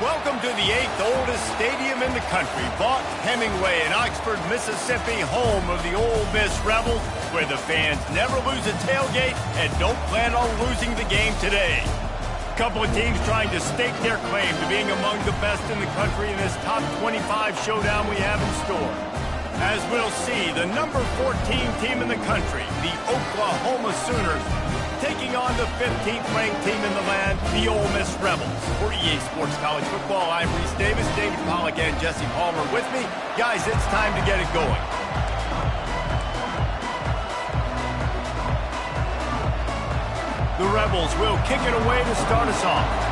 Welcome to the 8th oldest stadium in the country, Vaught Hemingway in Oxford, Mississippi, home of the Ole Miss Rebels, where the fans never lose a tailgate and don't plan on losing the game today. A couple of teams trying to stake their claim to being among the best in the country in this top 25 showdown we have in store. As we'll see, the number 14 team in the country, the Oklahoma Sooners, taking on the 15th-ranked team in the land, the Ole Miss Rebels. For EA Sports College Football, I'm Reese Davis, David Pollack, and Jesse Palmer with me. Guys, it's time to get it going. The Rebels will kick it away to start us off.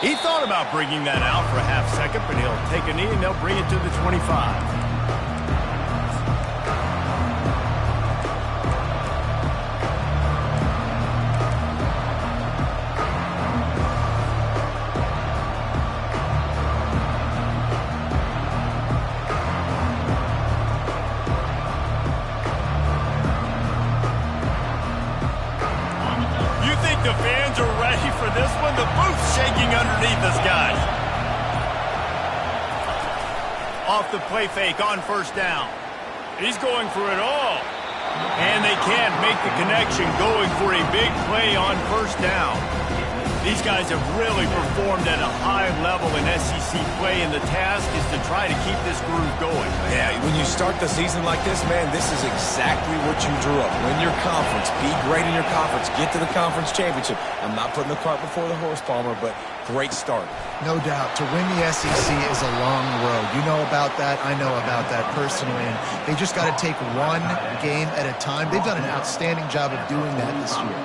He thought about bringing that out for a half second, but he'll take a knee and they'll bring it to the 25. The fans are ready for this one. The booth's shaking underneath us, guys. Off the play fake on first down. He's going for it all. And they can't make the connection, going for a big play on first down. These guys have really performed at a high level in SEC play, and the task is to try to keep this groove going. Yeah, when you start the season like this, man, this is exactly what you drew up. Win your conference, be great in your conference, get to the conference championship. I'm not putting the cart before the horse, Palmer, but great start. No doubt. To win the SEC is a long road. You know about that. I know about that personally. And they just got to take one game at a time. They've done an outstanding job of doing that this year.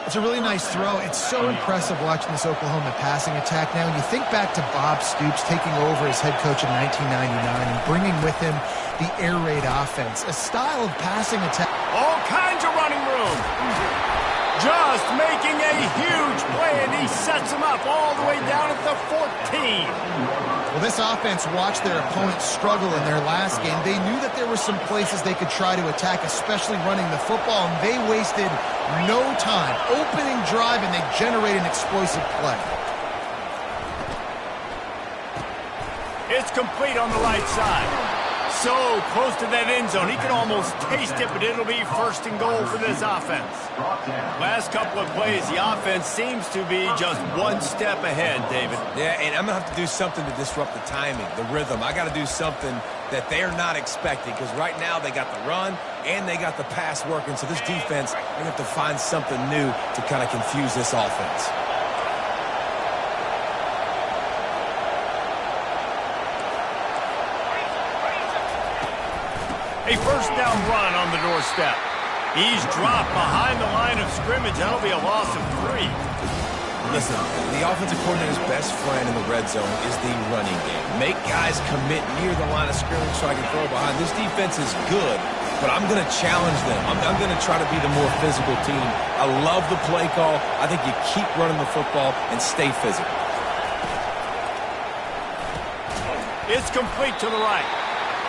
It's a really nice throw. It's so impressive watching this Oklahoma passing attack now. And you think back to Bob Stoops taking over as head coach in 1999 and bringing with him the air raid offense, a style of passing attack. All kinds of running room. Just making a huge play, and he sets him up all the way down at the 14. Well, this offense watched their opponents struggle in their last game. They knew that there were some places they could try to attack, especially running the football, and they wasted no time. Opening drive, and they generate an explosive play. It's complete on the right side. So close to that end zone. He can almost taste it, but it'll be first and goal for this offense. Last couple of plays, the offense seems to be just one step ahead, David. Yeah, and I'm going to have to do something to disrupt the timing, the rhythm. I got to do something that they're not expecting, because right now they got the run and they got the pass working. So this defense, they have to find something new to kind of confuse this offense. A first down run on the doorstep. He's dropped behind the line of scrimmage. That'll be a loss of 3. Listen, the offensive coordinator's best friend in the red zone is the running game. Make guys commit near the line of scrimmage so I can throw behind. This defense is good, but I'm going to challenge them. I'm going to try to be the more physical team. I love the play call. I think you keep running the football and stay physical. It's complete to the right.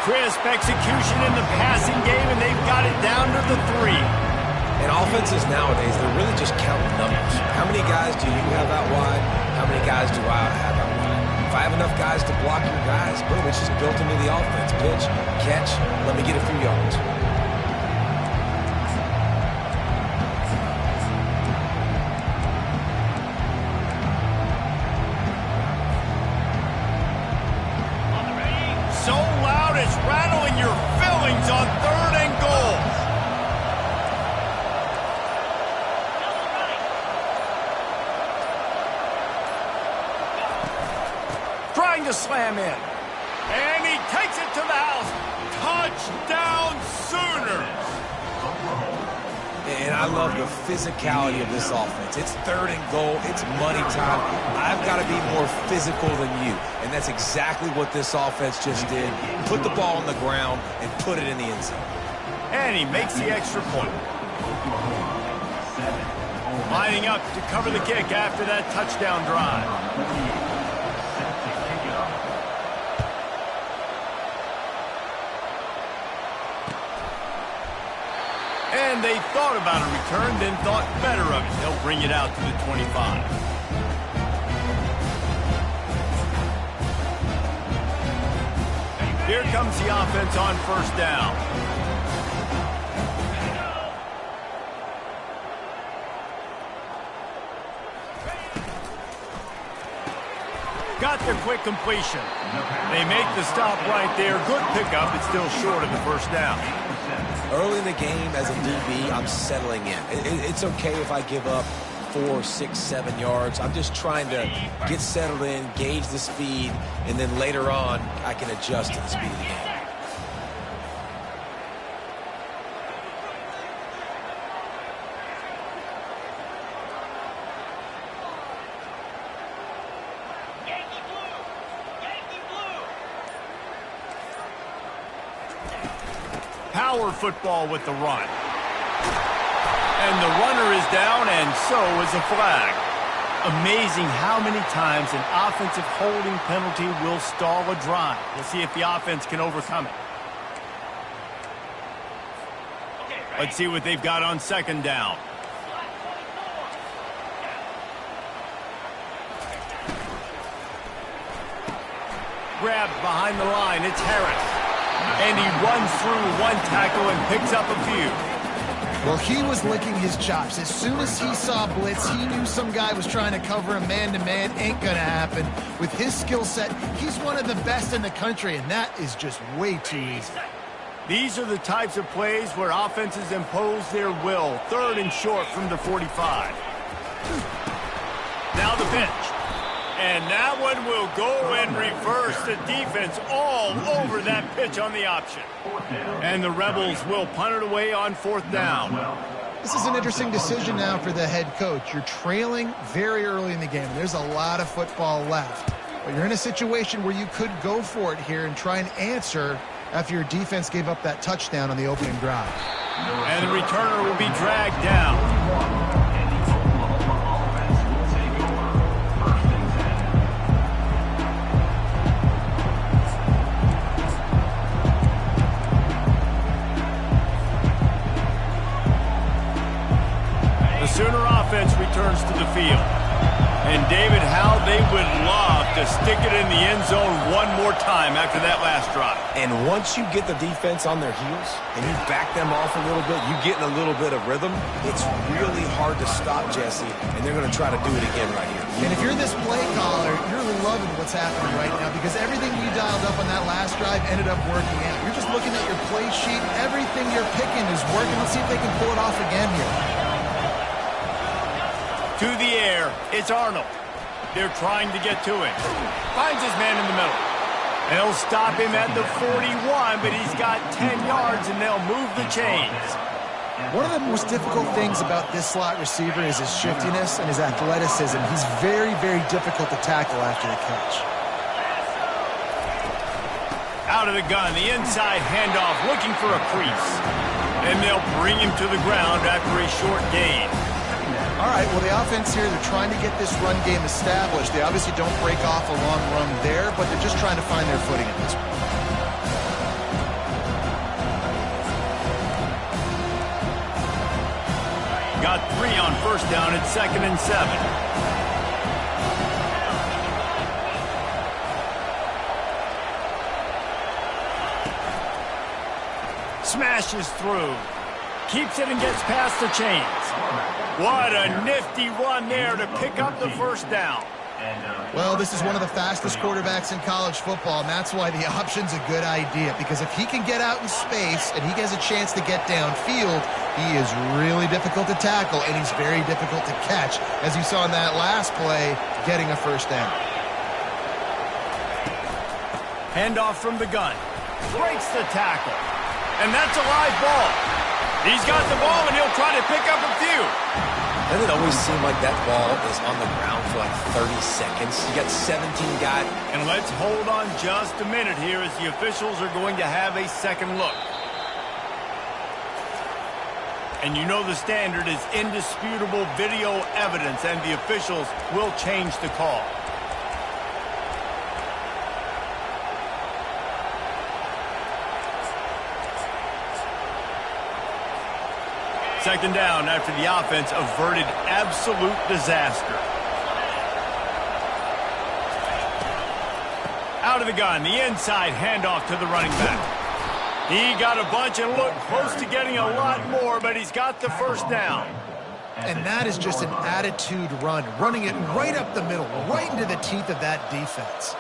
Crisp execution in the passing game, and they've got it down to the 3. And offenses nowadays, they're really just counting numbers. How many guys do you have out wide? How many guys do I have out wide? If I have enough guys to block your guys, boom, it's just built into the offense. Pitch, catch, let me get a few yards. So loud it's rattling your fillings on 3rd and goal. Trying to slam in. And he takes it to the house. Touchdown Sooners. And I love the physicality of this offense. It's 3rd and goal. It's money time. I've got to be more physical than you. And that's exactly what this offense just did. Put the ball on the ground and put it in the end zone. And he makes the extra point. Lining up to cover the kick after that touchdown drive. And they thought about a return, then thought better of it. They'll bring it out to the 25. Here comes the offense on first down. Got the quick completion. They make the stop right there. Good pickup. It's still short of the first down. Early in the game, as a DB, I'm settling in. It's okay if I give up 4, 6, 7 yards. I'm just trying to get settled in, gauge the speed, and then later on, I can adjust to the speed of the game. Power football with the run. And the runner is down, and so is a flag. Amazing how many times an offensive holding penalty will stall a drive. We'll see if the offense can overcome it. Let's see what they've got on second down. Grabbed behind the line. It's Harris. And he runs through one tackle and picks up a few. Well, he was licking his chops. As soon as he saw blitz, he knew some guy was trying to cover him man-to-man. Ain't gonna happen. With his skill set, he's one of the best in the country, and that is just way too easy. These are the types of plays where offenses impose their will. Third and short from the 45. Now the pitch. And that one will go in reverse. The defense all over that pitch on the option. And the Rebels will punt it away on fourth down. This is an interesting decision now for the head coach. You're trailing very early in the game. There's a lot of football left. But you're in a situation where you could go for it here and try and answer after your defense gave up that touchdown on the opening drive. And the returner will be dragged down. The Sooner offense returns to the field. And David, how they would love to stick it in the end zone one more time after that last drive. And once you get the defense on their heels and you back them off a little bit, you get in a little bit of rhythm, it's really hard to stop Jesse, and they're going to try to do it again right here. And if you're this play caller, you're loving what's happening right now because everything you dialed up on that last drive ended up working out. You're just looking at your play sheet. Everything you're picking is working. Let's see if they can pull it off again here. To the air, it's Arnold. They're trying to get to him. Finds his man in the middle. And he'll stop him at the 41, but he's got 10 yards, and they'll move the chains. One of the most difficult things about this slot receiver is his shiftiness and his athleticism. He's very, very difficult to tackle after the catch. Out of the gun, the inside handoff, looking for a crease. And they'll bring him to the ground after a short gain. All right, well, the offense here, they're trying to get this run game established. They obviously don't break off a long run there, but they're just trying to find their footing at this point. Got 3 on first down at 2nd and 7. Smashes through. Keeps it and gets past the chains. What a nifty run there to pick up the first down. Well, this is one of the fastest quarterbacks in college football, and that's why the option's a good idea, because if he can get out in space and he has a chance to get downfield, he is really difficult to tackle, and he's very difficult to catch, as you saw in that last play, getting a first down. Handoff from the gun. Breaks the tackle. And that's a live ball. He's got the ball, and he'll try to pick up a few. Doesn't it always seem like that ball is on the ground for like 30 seconds? You got 17 guys. And let's hold on just a minute here as the officials are going to have a second look. And you know the standard is indisputable video evidence, and the officials will change the call. Second down after the offense averted absolute disaster. Out of the gun, the inside handoff to the running back. He got a bunch and looked close to getting a lot more, but he's got the first down. And that is just an attitude run, running it right up the middle, right into the teeth of that defense.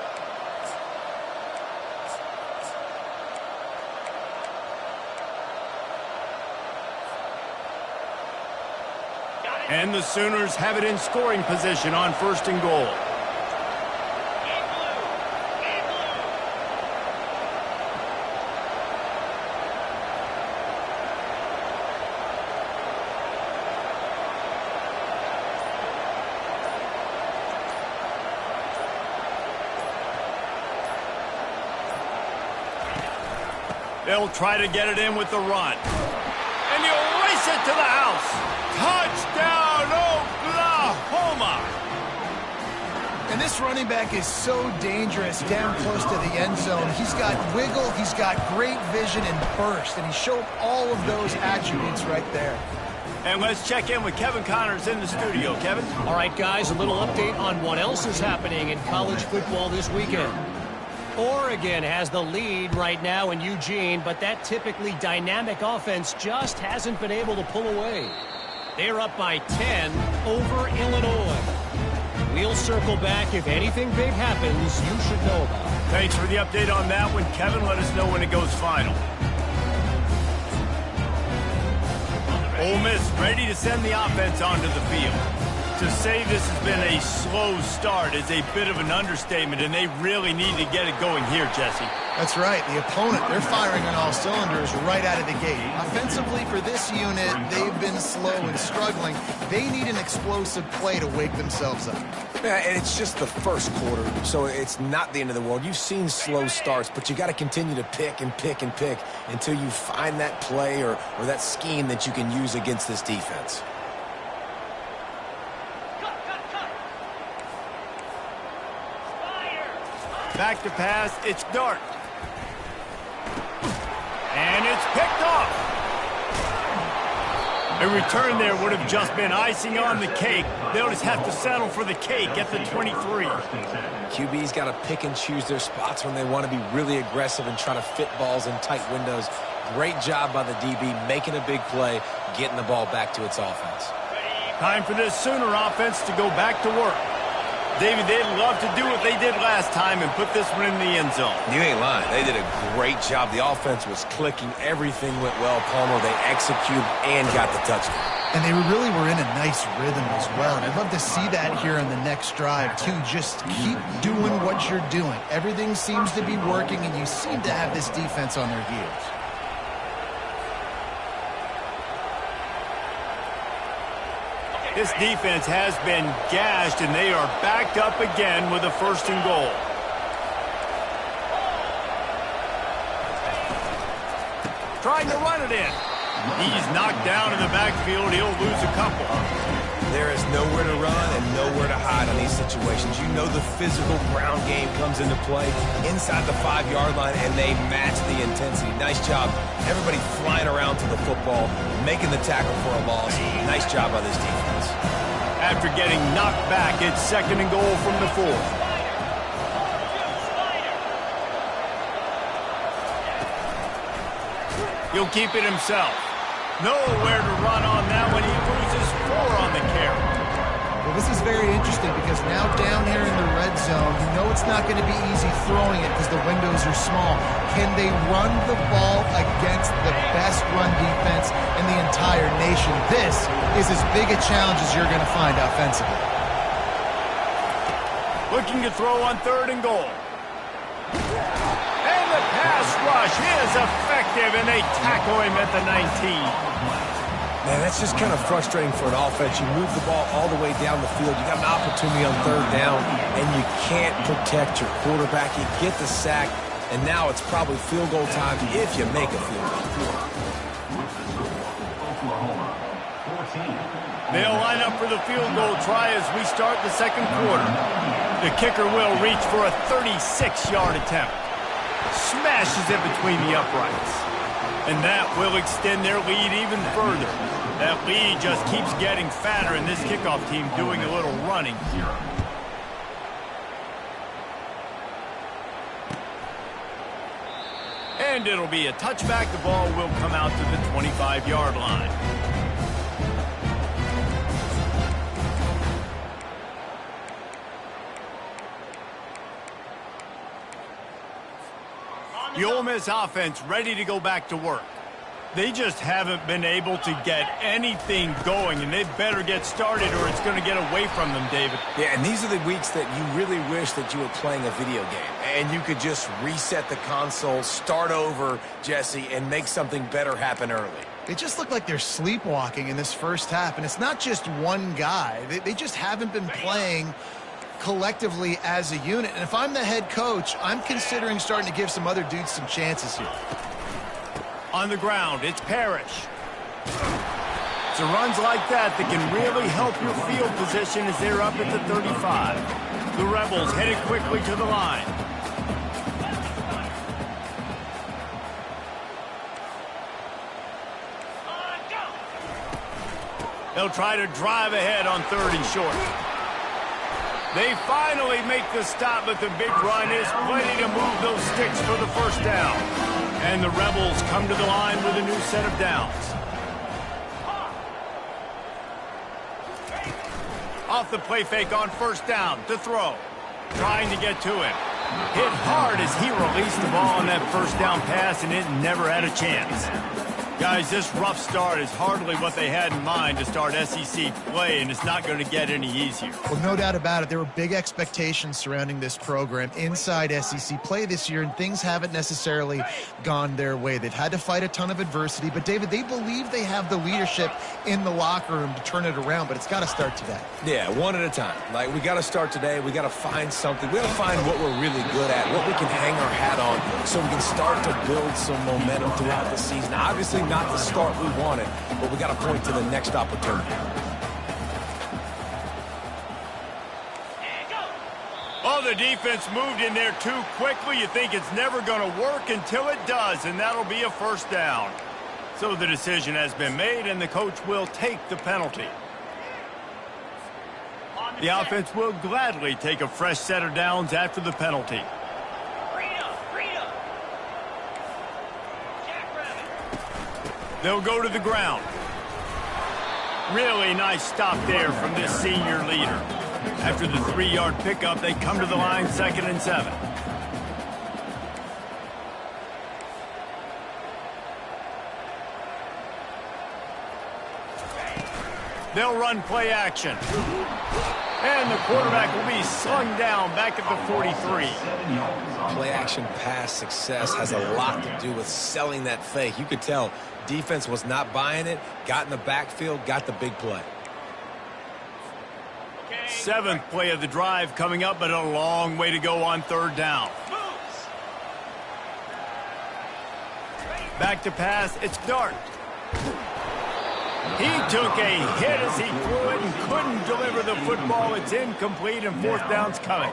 And the Sooners have it in scoring position on 1st and goal. They'll try to get it in with the run. And he'll race it to the house. Touchdown, Oklahoma! And this running back is so dangerous down close to the end zone. He's got wiggle, he's got great vision and burst, and he showed all of those attributes right there. And let's check in with Kevin Connors in the studio. Kevin? All right, guys, a little update on what else is happening in college football this weekend. Oregon has the lead right now in Eugene, but that typically dynamic offense just hasn't been able to pull away. They're up by 10 over Illinois. We'll circle back. If anything big happens, you should know about it. Thanks for the update on that one, Kevin. Let us know when it goes final. Ole Miss ready to send the offense onto the field. To say this has been a slow start is a bit of an understatement, and they really need to get it going here, Jesse. That's right. The opponent, they're firing on all cylinders right out of the gate. Offensively for this unit, they've been slow and struggling. They need an explosive play to wake themselves up. Yeah, and it's just the first quarter, so it's not the end of the world. You've seen slow starts, but you got to continue to pick and pick and pick until you find that play or that scheme that you can use against this defense. Back to pass, it's Dart. And it's picked off. A return there would have just been icing on the cake. They'll just have to settle for the cake at the 23. QB's got to pick and choose their spots when they want to be really aggressive and try to fit balls in tight windows. Great job by the DB, making a big play, getting the ball back to its offense. Time for this Sooner offense to go back to work. David, they'd love to do what they did last time and put this one in the end zone. You ain't lying. They did a great job. The offense was clicking. Everything went well, Palmer. They executed and got the touchdown. And they really were in a nice rhythm as well. And I'd love to see that here in the next drive, too. Just keep doing what you're doing. Everything seems to be working, and you seem to have this defense on their heels. This defense has been gashed, and they are backed up again with a 1st and goal. Trying to run it in. He's knocked down in the backfield. He'll lose a couple. There is nowhere to run and nowhere to hide in these situations. You know the physical ground game comes into play inside the 5-yard line, and they match the intensity. Nice job. Everybody flying around to the football, making the tackle for a loss. Nice job by this defense. After getting knocked back, it's 2nd and goal from the 4. He'll keep it himself. Nowhere to run on that one. He loses 4 on the carry. Well, this is very interesting because now down here in the red zone, you know it's not going to be easy throwing it because the windows are small. Can they run the ball against the best run defense in the entire nation? This is as big a challenge as you're going to find offensively. Looking to throw on 3rd and goal. And the pass rush is effective, and they tackle him at the 19. Man, that's just kind of frustrating for an offense. You move the ball all the way down the field. You got an opportunity on 3rd down, and you can't protect your quarterback. You get the sack, and now it's probably field goal time if you make a field goal. They'll line up for the field goal try as we start the 2nd quarter. The kicker will reach for a 36-yard attempt. Smashes it between the uprights. And that will extend their lead even further. That lead just keeps getting fatter, and this kickoff team doing a little running. And it'll be a touchback. The ball will come out to the 25-yard line. The Ole Miss offense ready to go back to work. They just haven't been able to get anything going, and they better get started or it's going to get away from them, David. Yeah, and these are the weeks that you really wish that you were playing a video game and you could just reset the console, start over, Jesse, and make something better happen early. They just look like they're sleepwalking in this first half, and it's not just one guy. They just haven't been playing collectively as a unit. And if I'm the head coach, I'm considering starting to give some other dudes some chances here. On the ground, it's Parrish. So runs like that can really help your field position as they're up at the 35. The Rebels headed quickly to the line. They'll try to drive ahead on 3rd and short. They finally make the stop, but the big run is plenty to move those sticks for the first down. And the Rebels come to the line with a new set of downs. Off the play fake on 1st down to throw. Trying to get to him. Hit hard as he released the ball on that 1st down pass, and it never had a chance. Guys, this rough start is hardly what they had in mind to start SEC play, and it's not going to get any easier. Well, no doubt about it. There were big expectations surrounding this program inside SEC play this year, and things haven't necessarily gone their way. They've had to fight a ton of adversity, but, David, they believe they have the leadership in the locker room to turn it around, but it's got to start today. Yeah, one at a time. Like, we got to start today. We got to find something. We got to find what we're really good at, what we can hang our hat on so we can start to build some momentum throughout the season. Obviously, not the start we wanted, but we got to point to the next opportunity. Oh, the defense moved in there too quickly. You think it's never going to work until it does, and that'll be a 1st down. So the decision has been made, and the coach will take the penalty. The offense will gladly take a fresh set of downs after the penalty. They'll go to the ground. Really nice stop there from this senior leader. After the 3-yard pickup, they come to the line 2nd and 7. They'll run play action. And the quarterback will be slung down back at the 43. Play action pass success has a lot to do with selling that fake. You could tell defense was not buying it, got in the backfield, got the big play. 7th play of the drive coming up, but a long way to go on 3rd down. Back to pass, it's Dart. He took a hit as he threw it and couldn't deliver the football. It's incomplete, and 4th down's coming.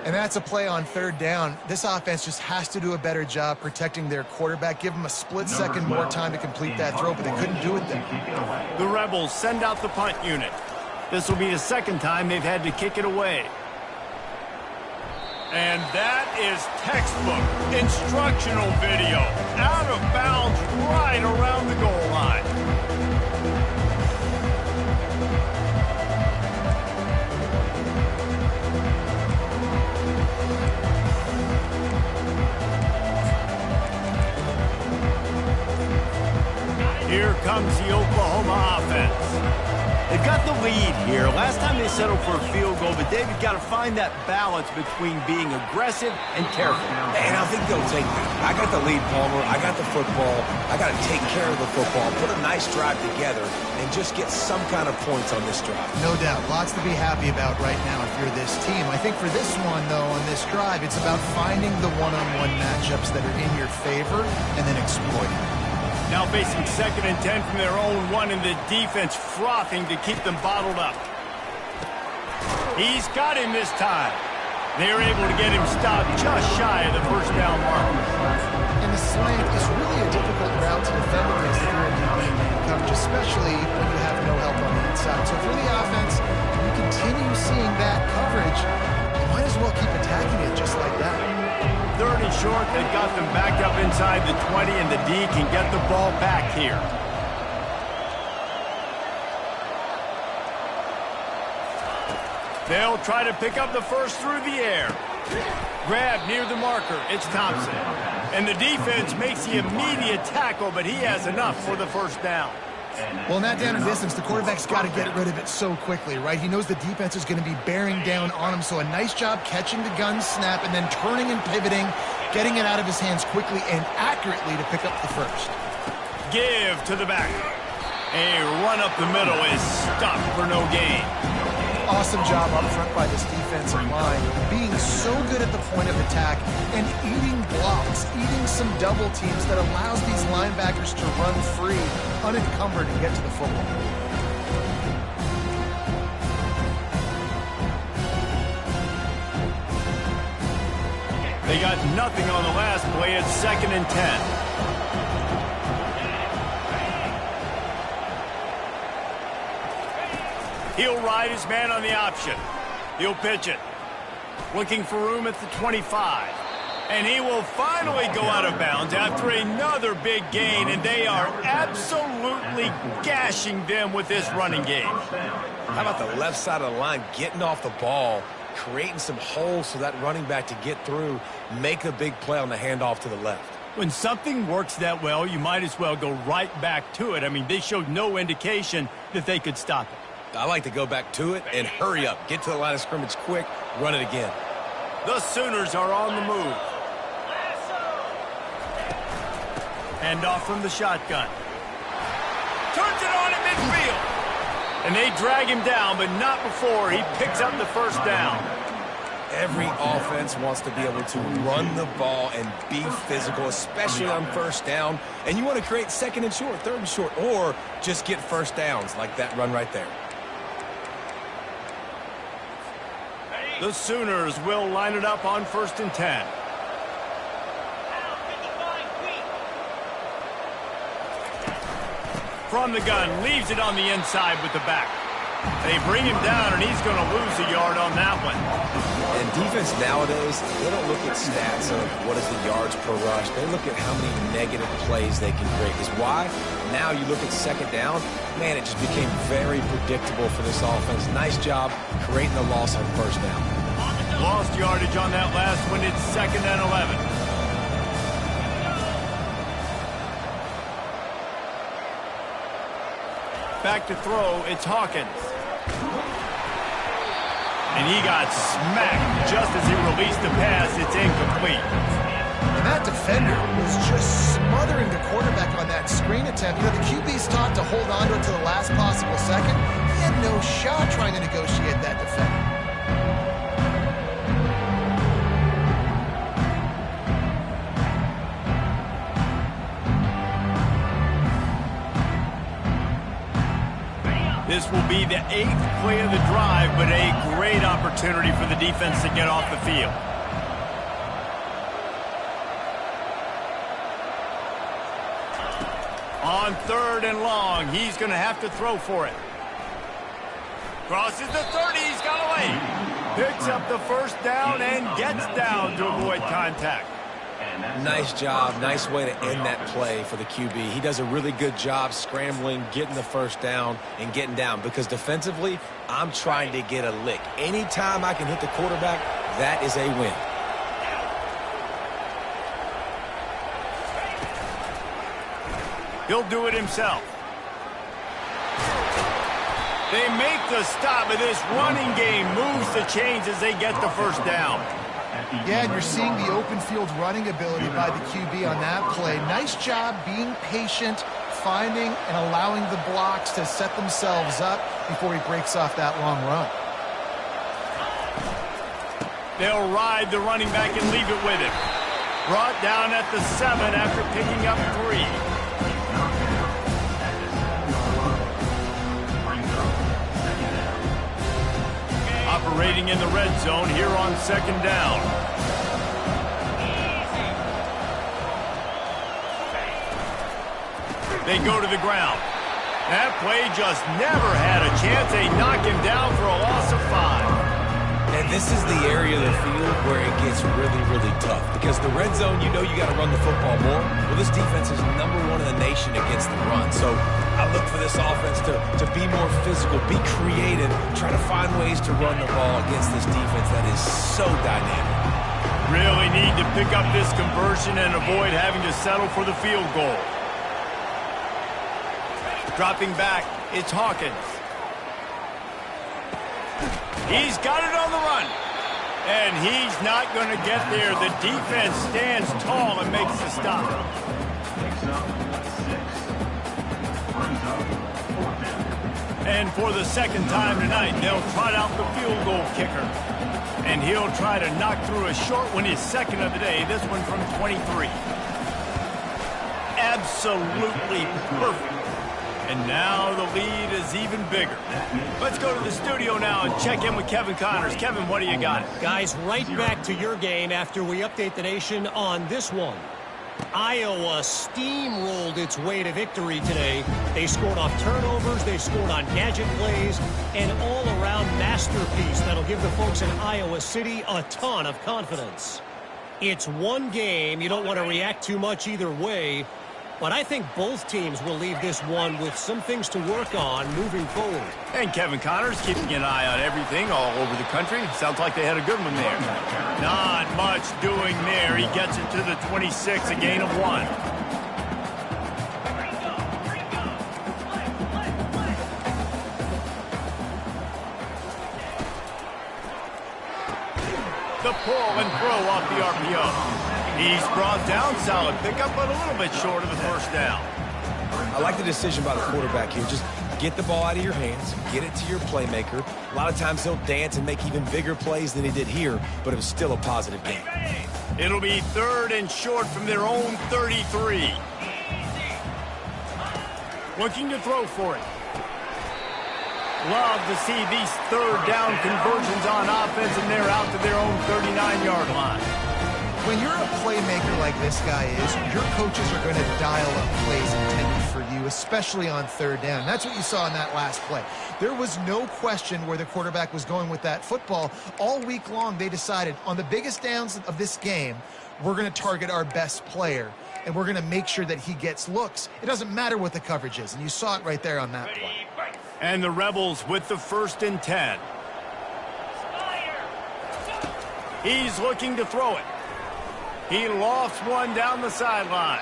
And that's a play on 3rd down. This offense just has to do a better job protecting their quarterback. Give him a split second more time to complete that throw, but they couldn't do it then. The Rebels send out the punt unit. This will be the 2nd time they've had to kick it away. And that is textbook instructional video. Out of bounds right around the goal line. Here comes the Oklahoma offense. They've got the lead here. Last time they settled for a field goal, but David got to find that balance between being aggressive and careful. And I think they'll take that. I got the lead, Palmer. I got the football. I got to take care of the football, put a nice drive together, and just get some kind of points on this drive. No doubt. Lots to be happy about right now if you're this team. I think for this one, though, on this drive, it's about finding the one-on-one matchups that are in your favor and then exploiting them. Now facing 2nd and 10 from their own 1, and the defense frothing to keep them bottled up. He's got him this time. They're able to get him stopped just shy of the 1st down mark. And the slant is really a difficult route out to defend against if you're in deep man coverage, especially when you have no help on the inside. So for the offense, you continue seeing that coverage, you might as well keep attacking it just like that. 3rd and short, they've got them back up inside the 20, and the D can get the ball back here. They'll try to pick up the first through the air. Grab near the marker. It's Thompson. And the defense makes the immediate tackle, but he has enough for the first down. Well, in that down and distance, the quarterback's got to get rid of it so quickly, right? He knows the defense is going to be bearing down on him, so a nice job catching the gun snap and then turning and pivoting, getting it out of his hands quickly and accurately to pick up the first. Give to the back. A run up the middle is stopped for no gain. Awesome job up front by this defensive line, being so good at the point of attack and eating blocks, eating some double teams that allows these linebackers to run free, unencumbered, and get to the football. They got nothing on the last play. It's 2nd and 10. He'll ride his man on the option. He'll pitch it. Looking for room at the 25. And he will finally go out of bounds after another big gain, and they are absolutely gashing them with this running game. How about the left side of the line getting off the ball, creating some holes for that running back to get through, make a big play on the handoff to the left. When something works that well, you might as well go right back to it. I mean, they showed no indication that they could stop it. I like to go back to it and hurry up. Get to the line of scrimmage quick, run it again. The Sooners are on the move. Hand off from the shotgun. Turns it on at midfield. And they drag him down, but not before he picks up the first down. Every offense wants to be able to run the ball and be physical, especially on first down. And you want to create 2nd and short, 3rd and short, or just get first downs like that run right there. The Sooners will line it up on 1st and 10. From the gun, leaves it on the inside with the back. They bring him down, and he's going to lose a yard on that one. And defense nowadays, they don't look at stats of what is the yards per rush. They look at how many negative plays they can create. Because why? Now you look at 2nd down, man, it just became very predictable for this offense. Nice job creating the loss on 1st down. Lost yardage on that last one. It's 2nd and 11. Back to throw, it's Hawkins. And he got smacked just as he released the pass. It's incomplete. And that defender was just smothering the quarterback on that screen attempt. You know, the QB's taught to hold on to it to the last possible second. He had no shot trying to negotiate that defender. This will be the 8th play of the drive, but a great opportunity for the defense to get off the field. On 3rd and long, he's going to have to throw for it. Crosses the 30, he's got away. Picks up the first down and gets down to avoid contact. Nice job. Nice way to end that play for the QB. He does a really good job scrambling, getting the first down, and getting down. Because defensively, I'm trying to get a lick. Anytime I can hit the quarterback, that is a win. He'll do it himself. They make the stop, but this running game moves the chains as they get the first down. Yeah, and you're seeing the open field running ability by the QB on that play. Nice job being patient, finding and allowing the blocks to set themselves up before he breaks off that long run. They'll ride the running back and leave it with him. Brought down at the 7 after picking up 3. Operating in the red zone here on 2nd down. They go to the ground. That play just never had a chance. They knock him down for a loss of 5. And this is the area of the field where it gets really, really tough. Because the red zone, you know you got to run the football more. Well, this defense is #1 in the nation against the run. So I look for this offense to be more physical, be creative, try to find ways to run the ball against this defense that is so dynamic. Really need to pick up this conversion and avoid having to settle for the field goal. Dropping back, it's Hawkins. He's got it on the run. And he's not going to get there. The defense stands tall and makes the stop. And for the second time tonight, they'll trot out the field goal kicker. And he'll try to knock through a short one, his second of the day. This one from 23. Absolutely perfect. And now the lead is even bigger. Let's go to the studio now and check in with Kevin Connors. Kevin, what do you got? Guys, right back to your game after we update the nation on this one. Iowa steamrolled its way to victory today. They scored off turnovers, they scored on gadget plays, an all-around masterpiece that'll give the folks in Iowa City a ton of confidence. It's one game. You don't want to react too much either way. But I think both teams will leave this one with some things to work on moving forward. And Kevin Connors keeping an eye on everything all over the country. Sounds like they had a good one there. Not much doing there. He gets it to the 26, a gain of 1. The pull and throw off the RPO. He's brought down, solid pickup, but a little bit short of the first down. I like the decision by the quarterback here. Just get the ball out of your hands, get it to your playmaker. A lot of times he'll dance and make even bigger plays than he did here, but it was still a positive game. It'll be 3rd and short from their own 33. Looking to throw for it. Love to see these 3rd down conversions on offense, and they're out to their own 39-yard line. When you're a playmaker like this guy is, your coaches are going to dial up plays intended for you, especially on 3rd down. That's what you saw in that last play. There was no question where the quarterback was going with that football. All week long, they decided on the biggest downs of this game, we're going to target our best player, and we're going to make sure that he gets looks. It doesn't matter what the coverage is, and you saw it right there on that play. And the Rebels with the 1st and 10. He's looking to throw it. He lofts one down the sideline.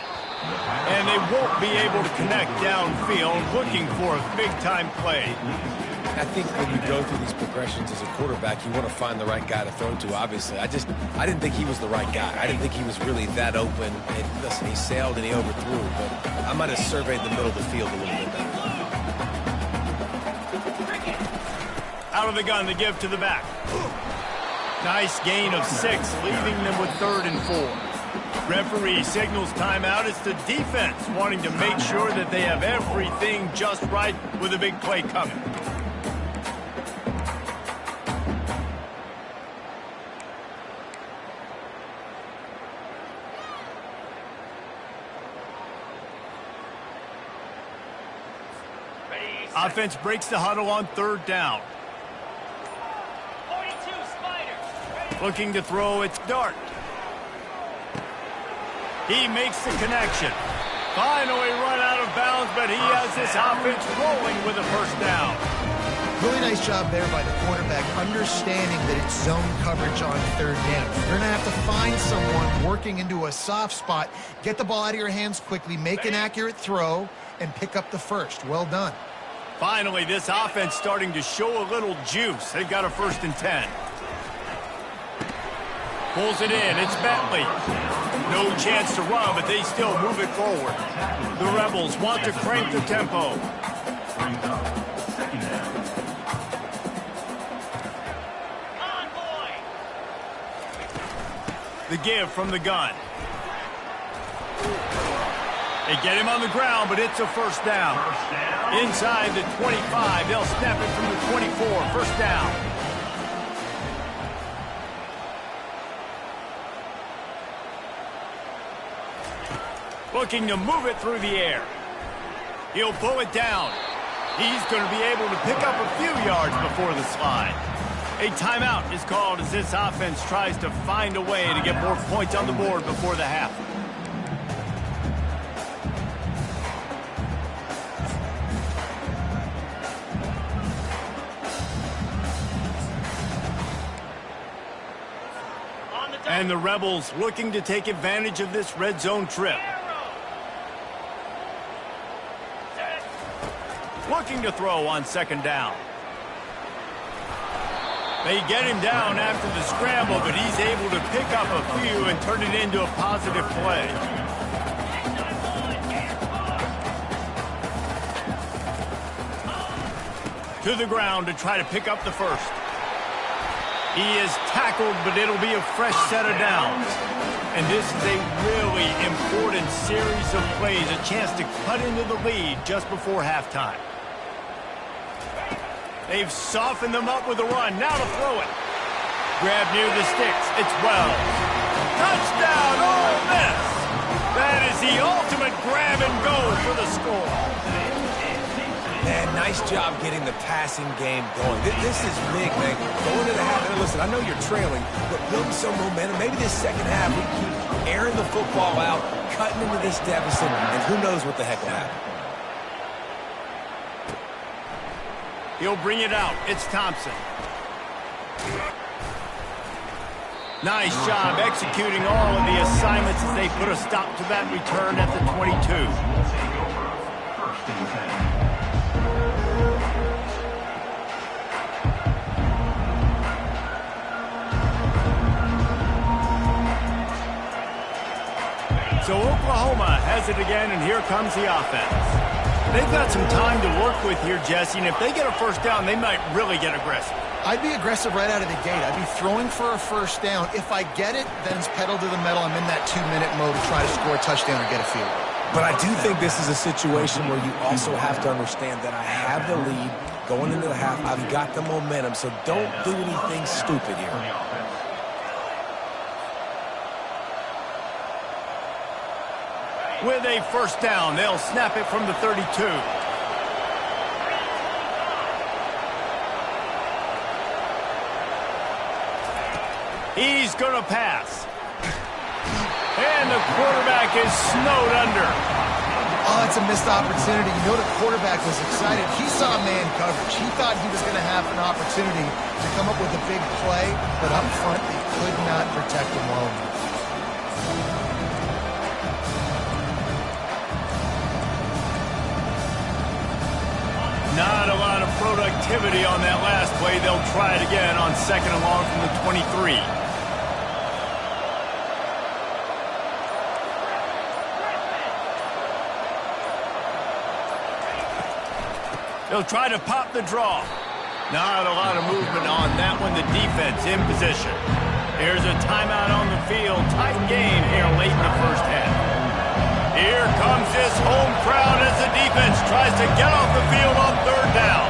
And they won't be able to connect downfield, looking for a big-time play. I think when you go through these progressions as a quarterback, you want to find the right guy to throw to, obviously. I didn't think he was the right guy. I didn't think he was really that open. And listen, he sailed and he overthrew, but I might have surveyed the middle of the field a little bit better. Out of the gun to give to the back. Nice gain of 6, leaving them with 3rd and 4. Referee signals timeout. It's the defense wanting to make sure that they have everything just right with a big play coming. Offense breaks the huddle on 3rd down. Looking to throw, it's Dart. He makes the connection. Finally run out of bounds, but he has this offense rolling with a 1st down. Really nice job there by the quarterback, understanding that it's zone coverage on 3rd down. You're going to have to find someone working into a soft spot, get the ball out of your hands quickly, make an accurate throw, and pick up the 1st. Well done. Finally, this offense starting to show a little juice. They've got a 1st and 10. Pulls it in. It's Bentley. No chance to run, but they still move it forward. The Rebels want to crank the tempo. The give from the gun. They get him on the ground, but it's a 1st down. Inside the 25, they'll snap it from the 24. 1st down. Looking to move it through the air. He'll pull it down. He's going to be able to pick up a few yards before the slide. A timeout is called as this offense tries to find a way to get more points on the board before the half. And the Rebels looking to take advantage of this red zone trip. Looking to throw on second down. They get him down after the scramble, but he's able to pick up a few and turn it into a positive play. To the ground to try to pick up the first. He is tackled, but it'll be a fresh set of downs. And this is a really important series of plays, a chance to cut into the lead just before halftime. They've softened them up with a run. Now to throw it. Grab near the sticks. It's Wells. Touchdown, Ole Miss. That is the ultimate grab and go for the score. Man, nice job getting the passing game going. This is big, man. Going to the half. And listen, I know you're trailing, but building some momentum. Maybe this second half we keep airing the football out, cutting into this deficit, and who knows what the heck will happen. He'll bring it out. It's Thompson. Nice job executing all of the assignments as they put a stop to that return at the 22. So Oklahoma has it again, and here comes the offense. They've got some time to work with here, Jesse, and if they get a first down, they might really get aggressive. I'd be aggressive right out of the gate. I'd be throwing for a first down. If I get it, then it's pedal to the metal. I'm in that 2-minute mode to try to score a touchdown or get a field goal. But I do think this is a situation where you also have to understand that I have the lead going into the half. I've got the momentum, so don't do anything stupid here. With a first down, they'll snap it from the 32. He's going to pass. And the quarterback is snowed under. Oh, it's a missed opportunity. You know the quarterback was excited. He saw man coverage. He thought he was going to have an opportunity to come up with a big play, but up front they could not protect him well enough. Not a lot of productivity on that last play. They'll try it again on second and long from the 23. They'll try to pop the draw. Not a lot of movement on that one. The defense in position. Here's a timeout on the field. Tight game here late in the first half. Here comes this home crowd as the defense tries to get off the field on third down.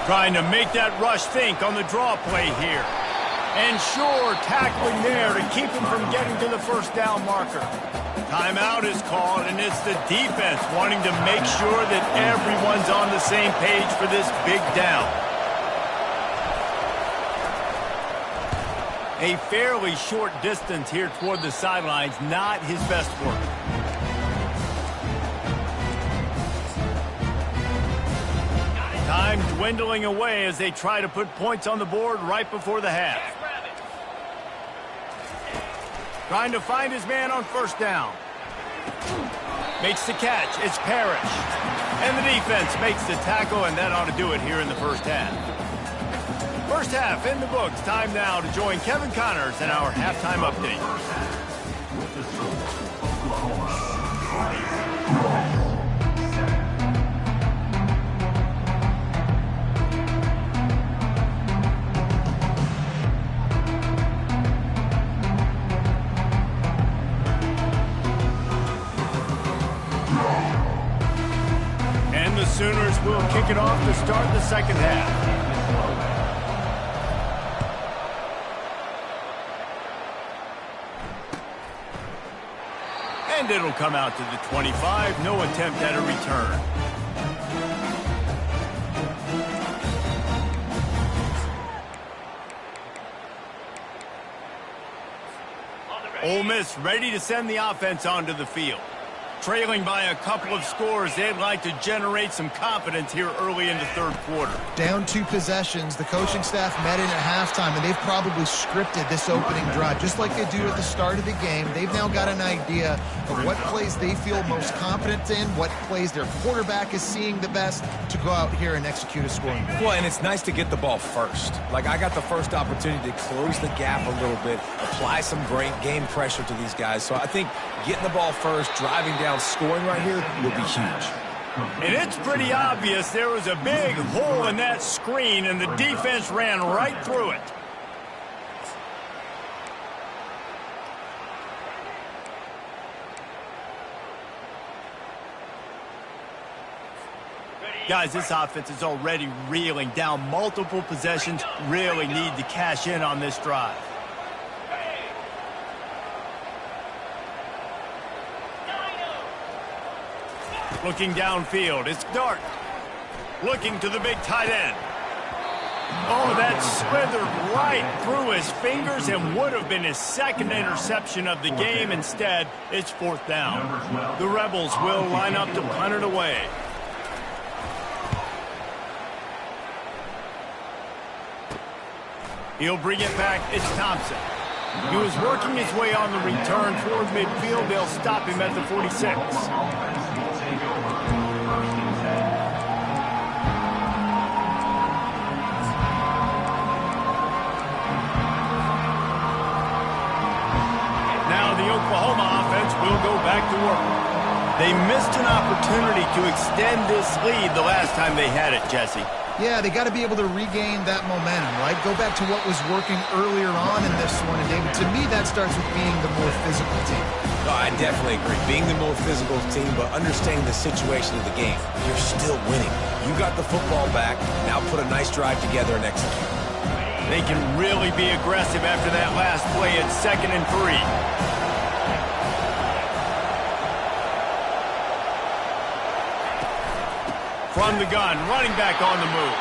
Trying to make that rush think on the draw play here. And sure, tackling there to keep him from getting to the first down marker. Timeout is called, and it's the defense wanting to make sure that everyone's on the same page for this big down. A fairly short distance here toward the sidelines, not his best work. Time dwindling away as they try to put points on the board right before the half. Trying to find his man on first down. Makes the catch. It's Parrish. And the defense makes the tackle, and that ought to do it here in the first half. First half in the books. Time now to join Kevin Connors in our halftime update. And the Sooners will kick it off to start the second half. And it'll come out to the 25. No attempt at a return. Ole Miss ready to send the offense onto the field. Trailing by a couple of scores, they'd like to generate some confidence here early in the third quarter. Down 2 possessions, the coaching staff met in at halftime, and they've probably scripted this opening drive. Just like they do at the start of the game, they've now got an idea of what plays they feel most confident in, what plays their quarterback is seeing the best to go out here and execute a scoring drive. Well, and it's nice to get the ball first. Like, I got the first opportunity to close the gap a little bit, apply some great game pressure to these guys. So I think getting the ball first, driving down, scoring right here will be huge. And it's pretty obvious there was a big hole in that screen, and the defense ran right through it. Guys, this offense is already reeling down multiple possessions. Really need to cash in on this drive. Looking downfield, it's Dart. Looking to the big tight end. Oh, that slithered right through his fingers and would have been his second interception of the game. Instead, it's 4th down. The Rebels will line up to punt it away. He'll bring it back. It's Thompson. He was working his way on the return toward midfield. They'll stop him at the 46. Oklahoma offense will go back to work. They missed an opportunity to extend this lead the last time they had it, Jesse. Yeah, they got to be able to regain that momentum, right? Go back to what was working earlier on in this one. And, David, to me, that starts with being the more physical team. No, I definitely agree. Being the more physical team, but understanding the situation of the game. You're still winning. You got the football back. Now put a nice drive together and execute. They can really be aggressive after that last play at 2nd and 3. From the gun, running back on the move.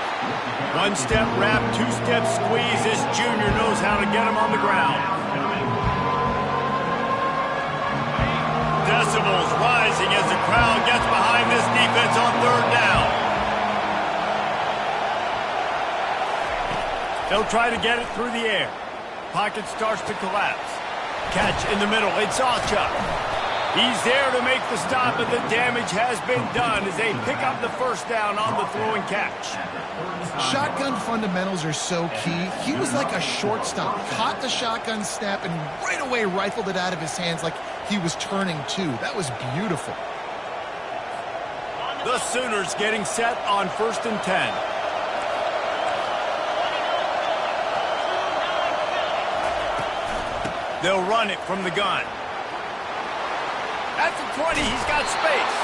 1-step wrap, 2-step squeeze. This junior knows how to get him on the ground. Decibels rising as the crowd gets behind this defense on 3rd down. They'll try to get it through the air. Pocket starts to collapse. Catch in the middle. It's Alcha. He's there to make the stop, but the damage has been done as they pick up the 1st down on the throw and catch. Shotgun fundamentals are so key. He was like a shortstop. Caught the shotgun snap and right away rifled it out of his hands like he was turning too. That was beautiful. The Sooners getting set on 1st and 10. They'll run it from the gun. At the 20, he's got space.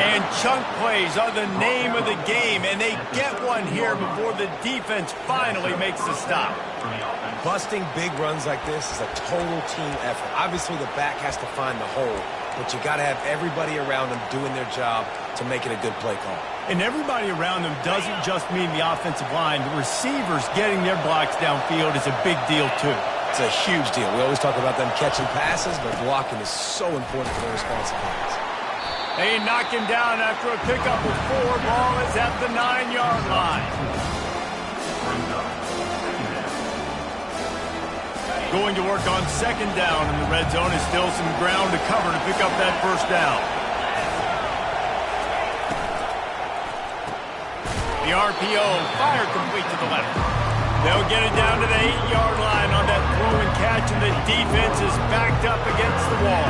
And chunk plays are the name of the game, and they get one here before the defense finally makes the stop. Busting big runs like this is a total team effort. Obviously, the back has to find the hole, but you got to have everybody around them doing their job to make it a good play call. And everybody around them doesn't just mean the offensive line. The receivers getting their blocks downfield is a big deal, too. It's a huge deal. We always talk about them catching passes, but blocking is so important for their responsibilities. They knock him down after a pickup of 4. Ball is at the 9-yard line. Going to work on 2nd down in the red zone is still some ground to cover to pick up that 1st down. The RPO, fire complete to the left. They'll get it down to the 8-yard line on that throw and catch, and the defense is backed up against the wall.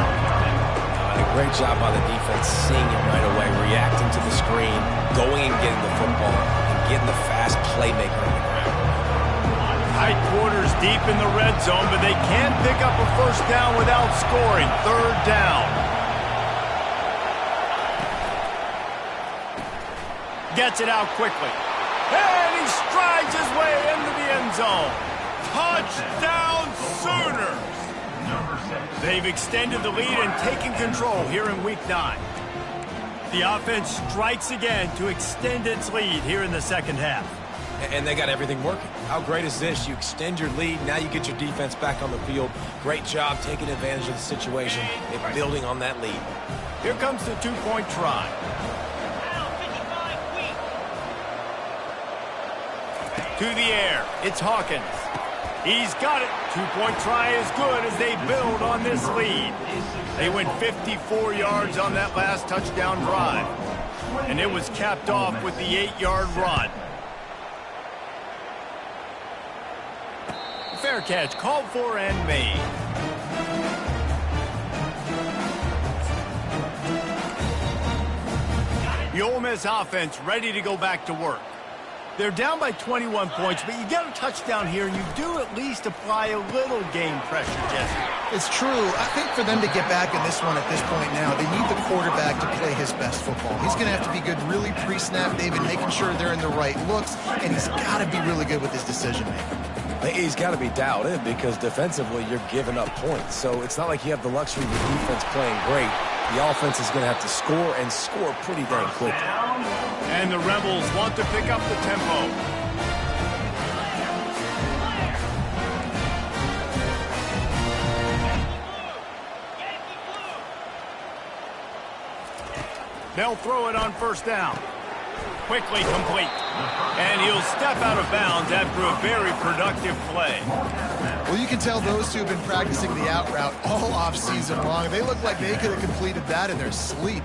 A great job by the defense, seeing it right away, reacting to the screen, going and getting the football, and getting the fast playmaker on the ground. Tight quarters deep in the red zone, but they can't pick up a 1st down without scoring. 3rd down. Gets it out quickly. And he strides his way into the end zone. Touchdown, Sooners! They've extended the lead and taken control here in Week 9. The offense strikes again to extend its lead here in the second half. And they got everything working. How great is this? You extend your lead, now you get your defense back on the field. Great job taking advantage of the situation and building on that lead. Here comes the two-point try. To the air, it's Hawkins. He's got it. Two-point try is good as they build on this lead. They went 54 yards on that last touchdown drive. And it was capped off with the 8-yard run. Fair catch called for and made. The Ole Miss offense ready to go back to work. They're down by 21 points, but you get a touchdown here, and you do at least apply a little game pressure, Jesse. It's true. I think for them to get back in this one at this point now, they need the quarterback to play his best football. He's going to have to be good really pre-snap, David, making sure they're in the right looks, and he's got to be really good with his decision-making. He's got to be dialed in because defensively you're giving up points. So it's not like you have the luxury of the defense playing great. The offense is going to have to score and score pretty dang quickly. And the Rebels want to pick up the tempo. They'll throw it on first down. Quickly complete. And he'll step out of bounds after a very productive play. Well, you can tell those two have been practicing the out route all off-season long. They look like they could have completed that in their sleep.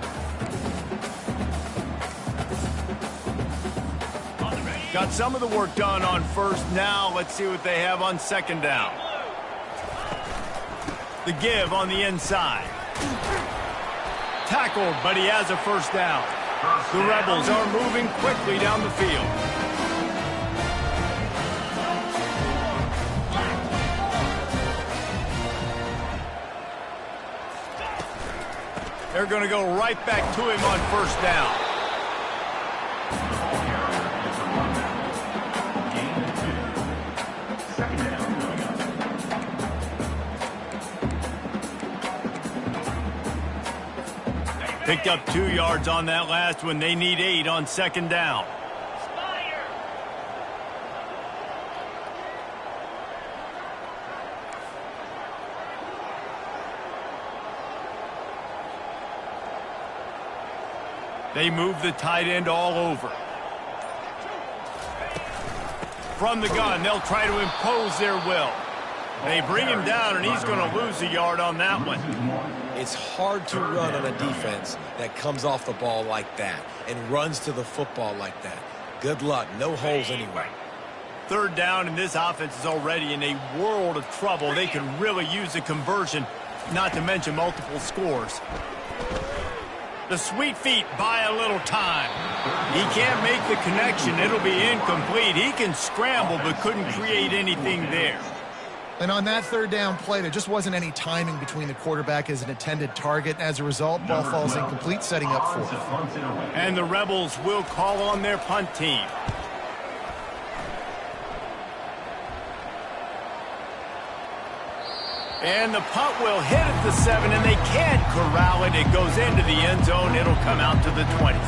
Got some of the work done on first. Now let's see what they have on second down. The give on the inside. Tackled, but he has a first down. The Rebels are moving quickly down the field. They're going to go right back to him on first down. Picked up 2 yards on that last one. They need 8 on second down. They move the tight end all over. From the gun, they'll try to impose their will. They bring him down, and he's going to lose a yard on that one. It's hard to run on a defense that comes off the ball like that and runs to the football like that. Good luck. No holes anyway. Third down, and this offense is already in a world of trouble. They can really use a conversion, not to mention multiple scores. The sweet feet buy a little time. He can't make the connection. It'll be incomplete. He can scramble, but couldn't create anything there. And on that third down play, there just wasn't any timing between the quarterback as an intended target. As a result, ball falls incomplete, setting up fourth. And the Rebels will call on their punt team. And the punt will hit at the 7, and they can't corral it. It goes into the end zone. It'll come out to the 20.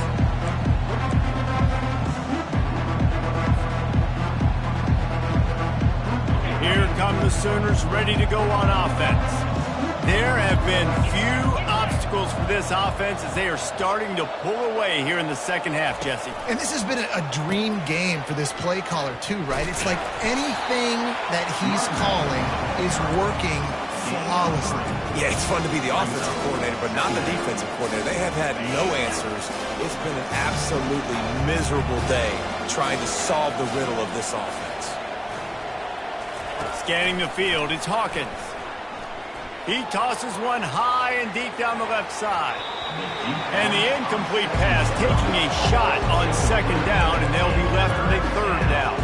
Here come the Sooners ready to go on offense. There have been few obstacles for this offense as they are starting to pull away here in the second half, Jesse. And this has been a dream game for this play caller too, right? It's like anything that he's calling is working flawlessly. Yeah, it's fun to be the offensive coordinator, but not the defensive coordinator. They have had no answers. It's been an absolutely miserable day trying to solve the riddle of this offense. Scanning the field, it's Hawkins. He tosses one high and deep down the left side. And the incomplete pass taking a shot on second down, and they'll be left with a third down.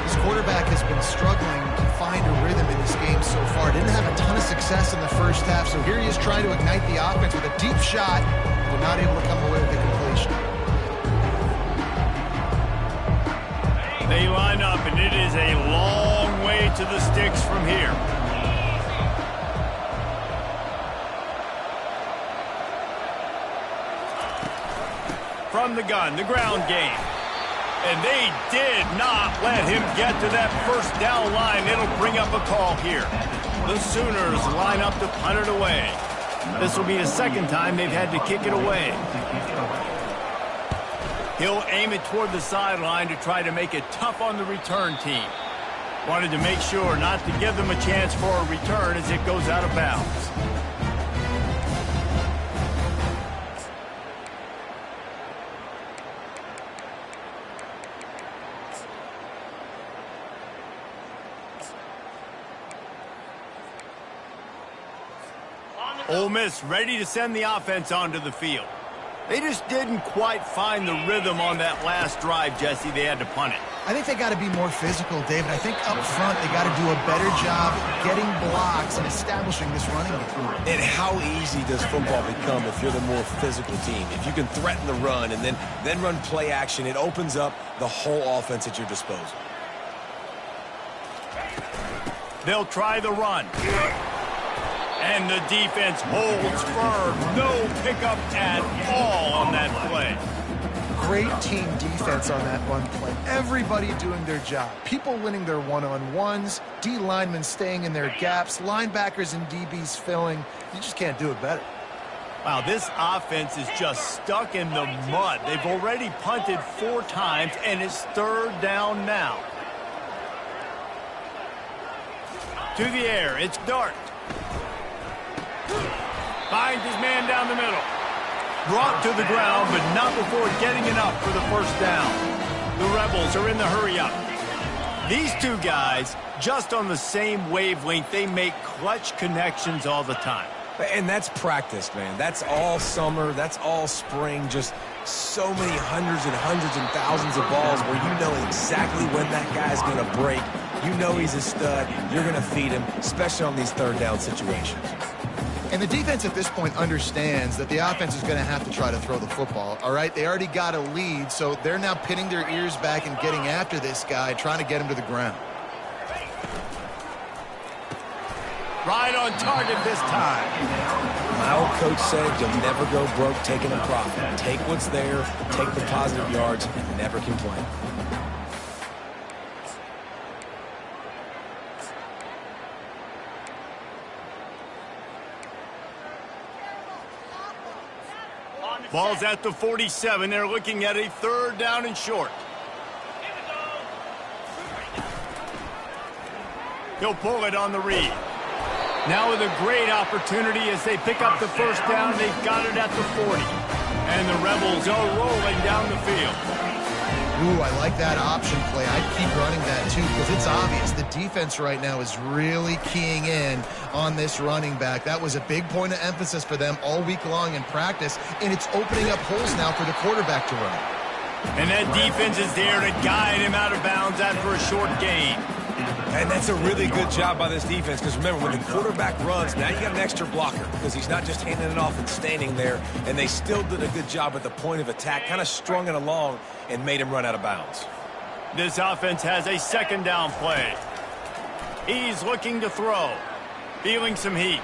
This quarterback has been struggling to find a rhythm in this game so far. Didn't have a ton of success in the first half, so here he is trying to ignite the offense with a deep shot, but not able to come away with the completion. They line up, and it is a long way to the sticks from here. from the gun, the ground game. And they did not let him get to that first down line. It'll bring up a call here. The Sooners line up to punt it away. This will be the second time they've had to kick it away. He'll aim it toward the sideline to try to make it tough on the return team. Wanted to make sure not to give them a chance for a return as it goes out of bounds. Ole Miss ready to send the offense onto the field. They just didn't quite find the rhythm on that last drive, Jesse. They had to punt it. I think they got to be more physical, David. I think up front they got to do a better job getting blocks and establishing this running game. And how easy does football become if you're the more physical team? If you can threaten the run and then run play action, it opens up the whole offense at your disposal. They'll try the run. And the defense holds firm. No pickup at all on that play. Great team defense on that run play. Everybody doing their job. People winning their one-on-ones, D linemen staying in their gaps, linebackers and DBs filling. You just can't do it better. Wow, this offense is just stuck in the mud. They've already punted 4 times, and it's 3rd down now. To the air, it's Dart. Finds his man down the middle. Brought to the ground, but not before getting enough for the first down. The Rebels are in the hurry-up. These two guys, just on the same wavelength, they make clutch connections all the time. And that's practice, man. That's all summer. That's all spring. Just so many hundreds and thousands of balls where you know exactly when that guy's going to break. You know he's a stud. You're going to feed him, especially on these 3rd down situations. And the defense at this point understands that the offense is going to have to try to throw the football, all right? They already got a lead, so they're now pinning their ears back and getting after this guy, trying to get him to the ground. Right on target this time. My old coach said you'll never go broke taking a profit. Take what's there, take the positive yards, and never complain. Ball's at the 47. They're looking at a 3rd down and short. He'll pull it on the read. Now with a great opportunity as they pick up the first down. They've got it at the 40. And the Rebels are rolling down the field. Ooh, I like that option play. I'd keep running that too because it's obvious the defense right now is really keying in on this running back. That was a big point of emphasis for them all week long in practice, and it's opening up holes now for the quarterback to run. And that defense is there to guide him out of bounds after a short gain. And that's a really good job by this defense because remember, when the quarterback runs, now you got an extra blocker because he's not just handing it off and standing there. And they still did a good job at the point of attack, kind of strung it along and made him run out of bounds. This offense has a 2nd down play. He's looking to throw. Feeling some heat.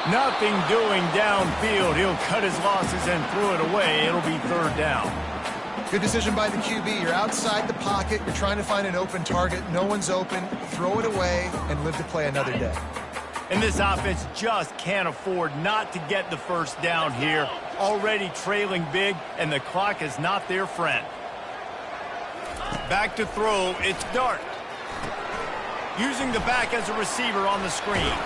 Nothing doing downfield. He'll cut his losses and throw it away. It'll be 3rd down. Good decision by the QB. You're outside the pocket. You're trying to find an open target. No one's open. Throw it away and live to play another day. And this offense just can't afford not to get the first down here. Already trailing big, and the clock is not their friend. Back to throw, it's Dart. Using the back as a receiver on the screen.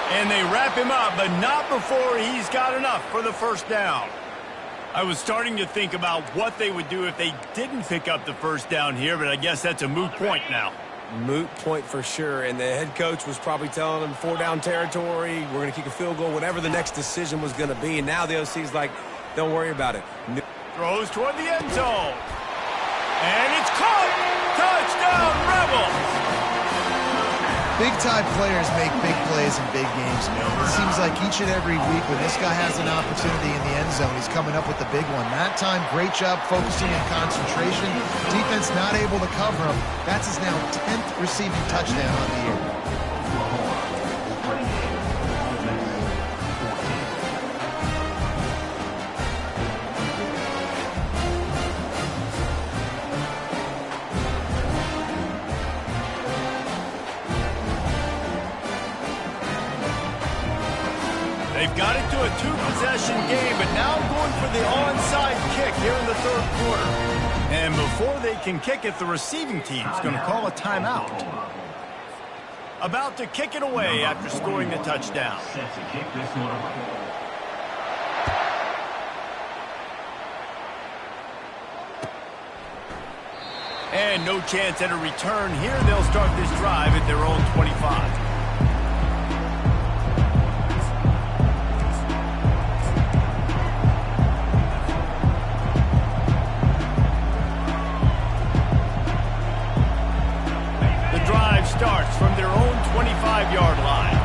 And they wrap him up, but not before he's got enough for the first down. I was starting to think about what they would do if they didn't pick up the first down here, but I guess that's a moot point now. Moot point for sure, and the head coach was probably telling them 4-down territory, we're going to kick a field goal, whatever the next decision was going to be, and now the OC's like, don't worry about it. Throws toward the end zone. And it's caught! Touchdown, Rebels! Big-time players make big plays in big games, man. It seems like each and every week when this guy has an opportunity in the end zone, he's coming up with the big one. That time, great job focusing and concentration. Defense not able to cover him. That's his now 10th receiving touchdown on the year. They've got it to a two-possession game, but now going for the onside kick here in the third quarter. And before they can kick it, the receiving team's going to call a timeout. About to kick it away after scoring the touchdown. And no chance at a return here. They'll start this drive at their own 25. Starts from their own 25-yard line.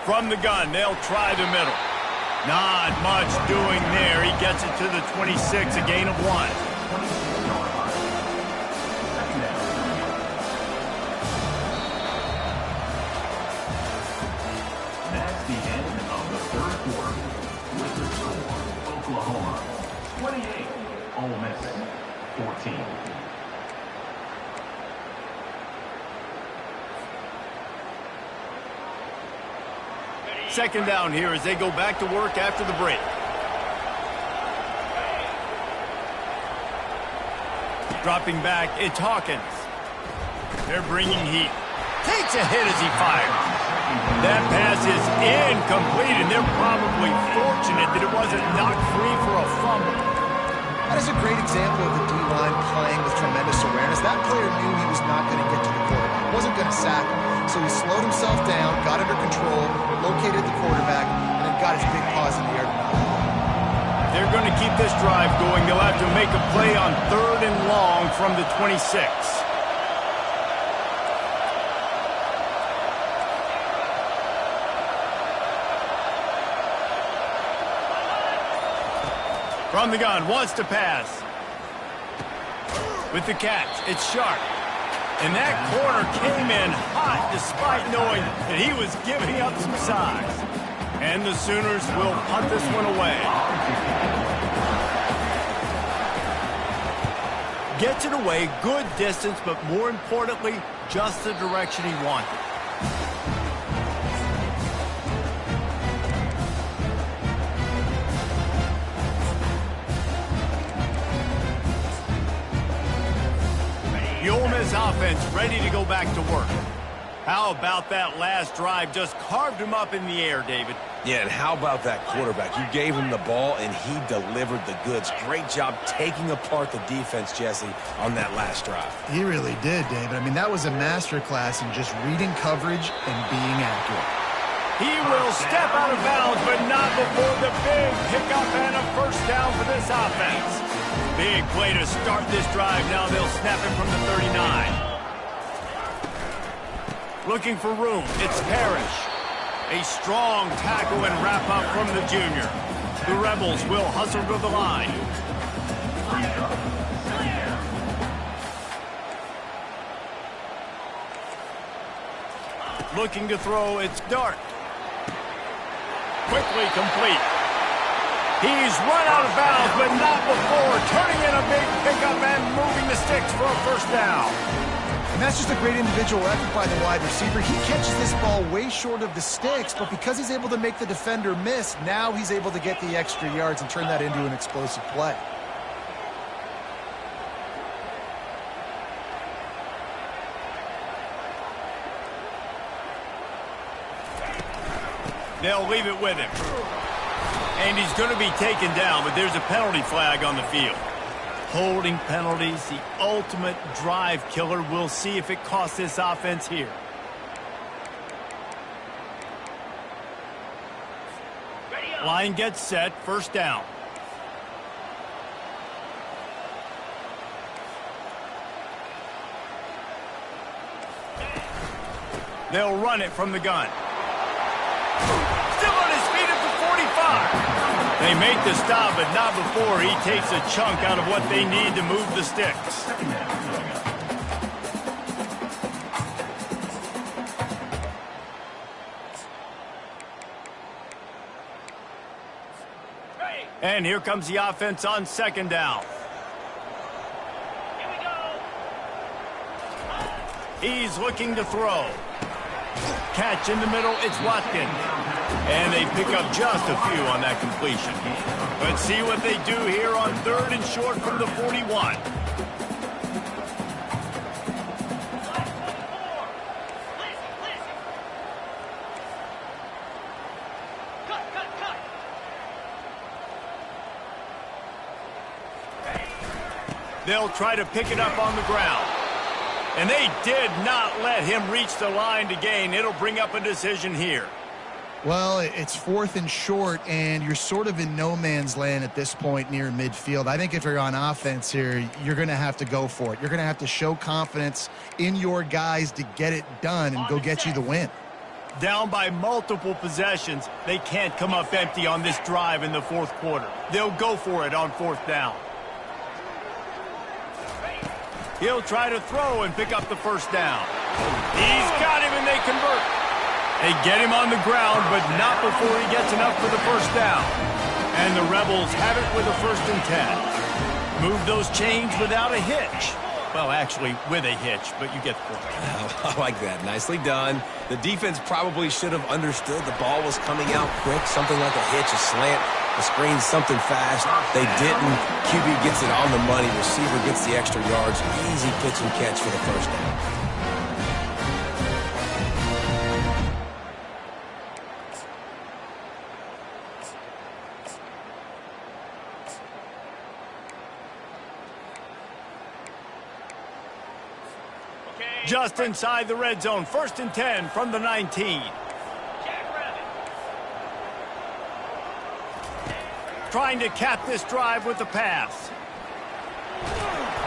From the gun, they'll try the middle. Not much doing there. He gets it to the 26, a gain of 1. That's the end of the third quarter. With the score, Oklahoma 28, Ole Miss 14. Second down here as they go back to work after the break. Dropping back, it's Hawkins. They're bringing heat. Takes a hit as he fires. That pass is incomplete, and they're probably fortunate that it wasn't knocked free for a fumble. That is a great example of the D-line playing with tremendous awareness. That player knew he was not going to get to the quarterback. Wasn't going to sack him. So he slowed himself down, got under control, located the quarterback, and then got his big paws in the air to knock him out. They're going to keep this drive going. They'll have to make a play on 3rd and long from the 26. From the gun, wants to pass. With the catch, it's Sharp. And that corner came in hot despite knowing that he was giving up some size. And the Sooners will punt this one away. Gets it away, good distance, but more importantly, just the direction he wanted. The Ole Miss offense ready to go back to work. How about that last drive? Just carved him up in the air, David. Yeah, and how about that quarterback? You gave him the ball, and he delivered the goods. Great job taking apart the defense, Jesse, on that last drive. He really did, David. I mean, that was a masterclass in just reading coverage and being accurate. He will step out of bounds, but not before the big pickup and a first down for this offense. Big play to start this drive. Now they'll snap it from the 39. Looking for room. It's Parrish. A strong tackle and wrap-up from the junior. The Rebels will hustle to the line. Looking to throw. It's Dart. Quickly complete. He's run out of bounds, but not before turning in a big pickup and moving the sticks for a first down. And that's just a great individual effort by the wide receiver. He catches this ball way short of the sticks, but because he's able to make the defender miss, now he's able to get the extra yards and turn that into an explosive play. They'll leave it with him. And he's going to be taken down, but there's a penalty flag on the field. Holding penalties, the ultimate drive killer. We'll see if it costs this offense here. Line gets set, first down. They'll run it from the gun. Still on his feet at the 45. They make the stop, but not before he takes a chunk out of what they need to move the sticks. And here comes the offense on second down. He's looking to throw. Catch in the middle, it's Watkins. And they pick up just a few on that completion. Let's see what they do here on 3rd and short from the 41. They'll try to pick it up on the ground. And they did not let him reach the line to gain. It'll bring up a decision here. Well, it's 4th and short, and you're sort of in no man's land at this point near midfield. I think if you're on offense here, you're going to have to go for it. You're going to have to show confidence in your guys to get it done and go get you the win. Down by multiple possessions, they can't come up empty on this drive in the 4th quarter. They'll go for it on 4th down. He'll try to throw and pick up the 1st down. He's got him, and they convert. They get him on the ground, but not before he gets enough for the 1st down. And the Rebels have it with a 1st and 10. Move those chains without a hitch. Well, actually, with a hitch, but you get the point. I like that. Nicely done. The defense probably should have understood the ball was coming out quick, something like a hitch, a slant, a screen, something fast. They didn't. QB gets it on the money. Receiver gets the extra yards. Easy pitch and catch for the 1st down. Just inside the red zone, 1st and 10 from the 19. Trying to cap this drive with the pass.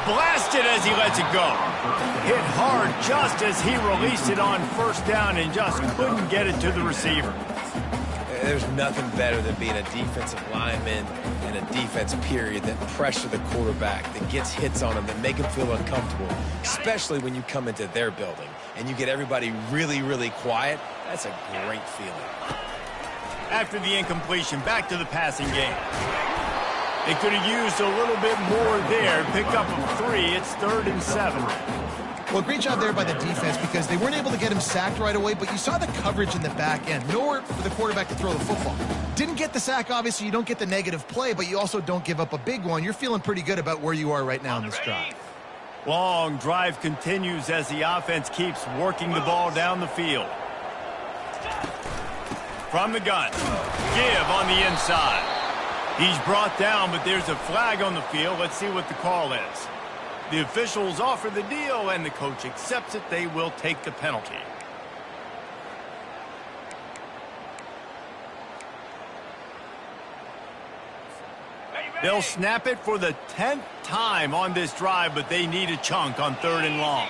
Blasted as he lets it go. Hit hard just as he released it on 1st down and just couldn't get it to the receiver. There's nothing better than being a defensive lineman and a defense period that pressure the quarterback, that gets hits on him, that make him feel uncomfortable, especially when you come into their building and you get everybody really, really quiet. That's a great feeling. After the incompletion, back to the passing game. They could have used a little bit more there. Pick up a 3. It's 3rd and 7. Well, great job there by the defense because they weren't able to get him sacked right away, but you saw the coverage in the back end. Nowhere for the quarterback to throw the football. Didn't get the sack, obviously. You don't get the negative play, but you also don't give up a big one. You're feeling pretty good about where you are right now in this drive. Long drive continues as the offense keeps working the ball down the field. From the gun, give on the inside. He's brought down, but there's a flag on the field. Let's see what the call is. The officials offer the deal, and the coach accepts it. They will take the penalty. They'll snap it for the 10th time on this drive, but they need a chunk on 3rd and long.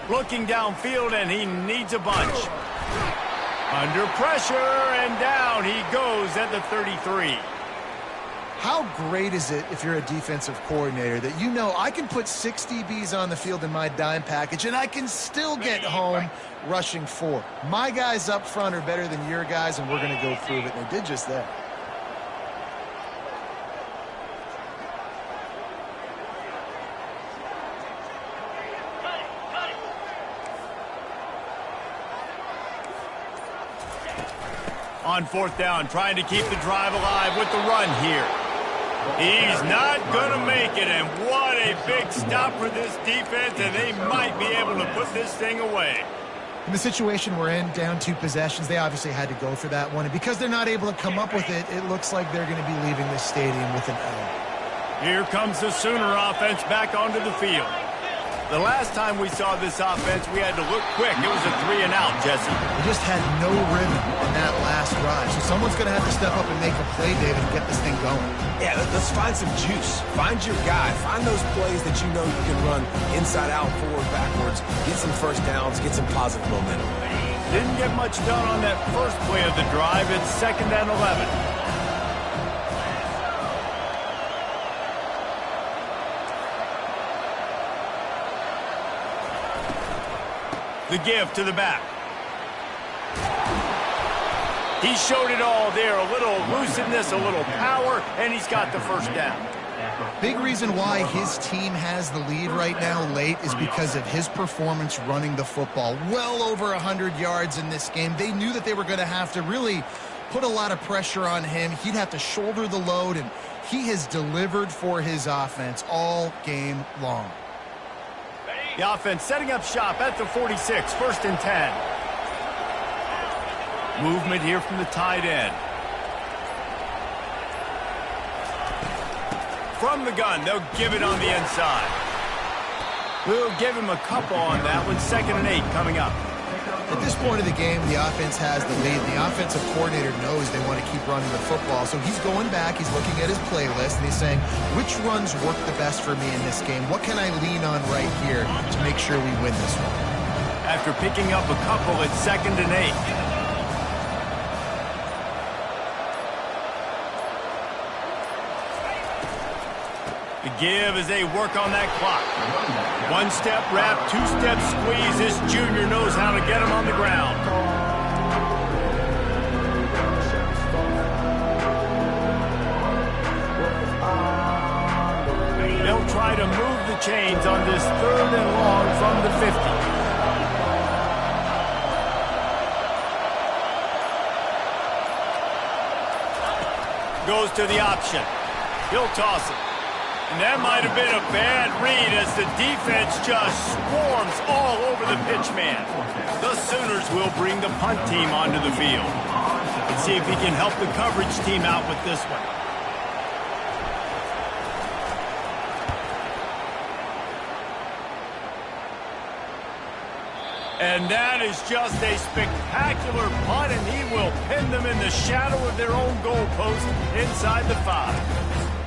Looking downfield, and he needs a bunch. Under pressure, and down he goes at the 33. How great is it if you're a defensive coordinator that you know I can put 6 DBs on the field in my dime package and I can still get home rushing 4. My guys up front are better than your guys, and we're going to go prove it. And they did just that. On 4th down, trying to keep the drive alive with the run here. He's not going to make it, and what a big stop for this defense, and they might be able to put this thing away. In the situation we're in, down 2 possessions, they obviously had to go for that one. And because they're not able to come up with it, it looks like they're going to be leaving this stadium with an L. Here comes the Sooner offense back onto the field. The last time we saw this offense, we had to look quick. It was a 3 and out, Jesse. They just had no rhythm in that last drive. So someone's going to have to step up and make a play, David, and get this thing going. Yeah, let's find some juice. Find your guy. Find those plays that you know you can run inside out, forward, backwards. Get some 1st downs. Get some positive momentum. Didn't get much done on that first play of the drive. It's 2nd and 11. The give to the back. He showed it all there, a little elusiveness, a little power, and he's got the first down. Big reason why his team has the lead right now late is because of his performance running the football. Well over 100 yards in this game. They knew that they were going to have to really put a lot of pressure on him. He'd have to shoulder the load, and he has delivered for his offense all game long. The offense setting up shop at the 46, 1st and 10. Movement here from the tight end. From the gun, they'll give it on the inside. We'll give him a couple on that one. 2nd and 8 coming up. At this point of the game, the offense has the lead. The offensive coordinator knows they want to keep running the football, so he's going back, he's looking at his playlist, and he's saying, which runs work the best for me in this game? What can I lean on right here to make sure we win this one? After picking up a couple, it's 2nd and 8. The give as they work on that clock. 1-step wrap, 2-step squeeze. This junior knows how to get him on the ground. They'll try to move the chains on this 3rd and long from the 50. Goes to the option. He'll toss it. And that might have been a bad read as the defense just swarms all over the pitch man. The Sooners will bring the punt team onto the field. Let's see if he can help the coverage team out with this one. And that is just a spectacular punt, and he will pin them in the shadow of their own goalpost inside the 5.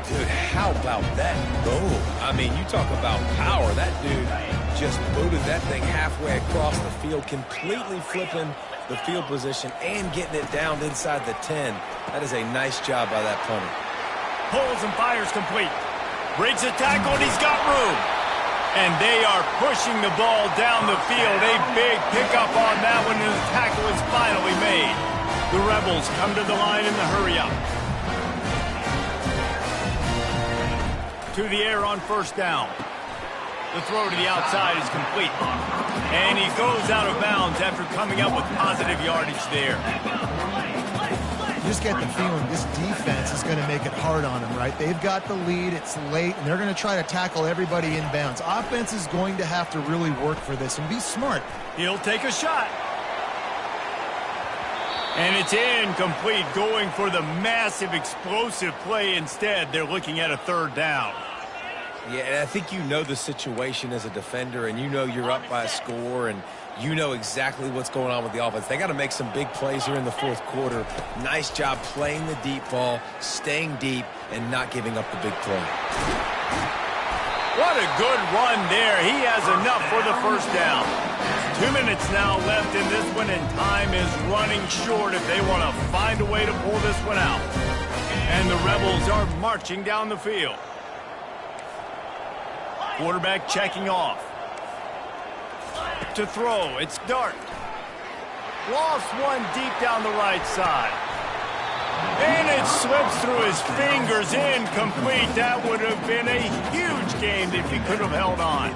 Dude, how about that boom? I mean, you talk about power. That dude just booted that thing halfway across the field, completely flipping the field position and getting it down inside the 10. That is a nice job by that punter. Pulls and fires complete. Breaks a tackle, and he's got room. And they are pushing the ball down the field. A big pickup on that one, and the tackle is finally made. The Rebels come to the line in the hurry-up. To the air on 1st down. The throw to the outside is complete. And he goes out of bounds after coming up with positive yardage there. You just get the feeling this defense is going to make it hard on them, right? They've got the lead, it's late, and they're going to try to tackle everybody inbounds. Offense is going to have to really work for this and be smart. He'll take a shot. And it's incomplete, going for the massive explosive play instead. They're looking at a 3rd down. Yeah, and I think you know the situation as a defender, and you know you're up by a score, and you know exactly what's going on with the offense. They got to make some big plays here in the 4th quarter. Nice job playing the deep ball, staying deep, and not giving up the big play. What a good run there. He has enough for the 1st down. 2 minutes now left in this one, and time is running short if they want to find a way to pull this one out. And the Rebels are marching down the field. Quarterback checking off. To throw, it's Dart. Lost one deep down the right side. And it slips through his fingers, incomplete. That would have been a huge game if he could have held on.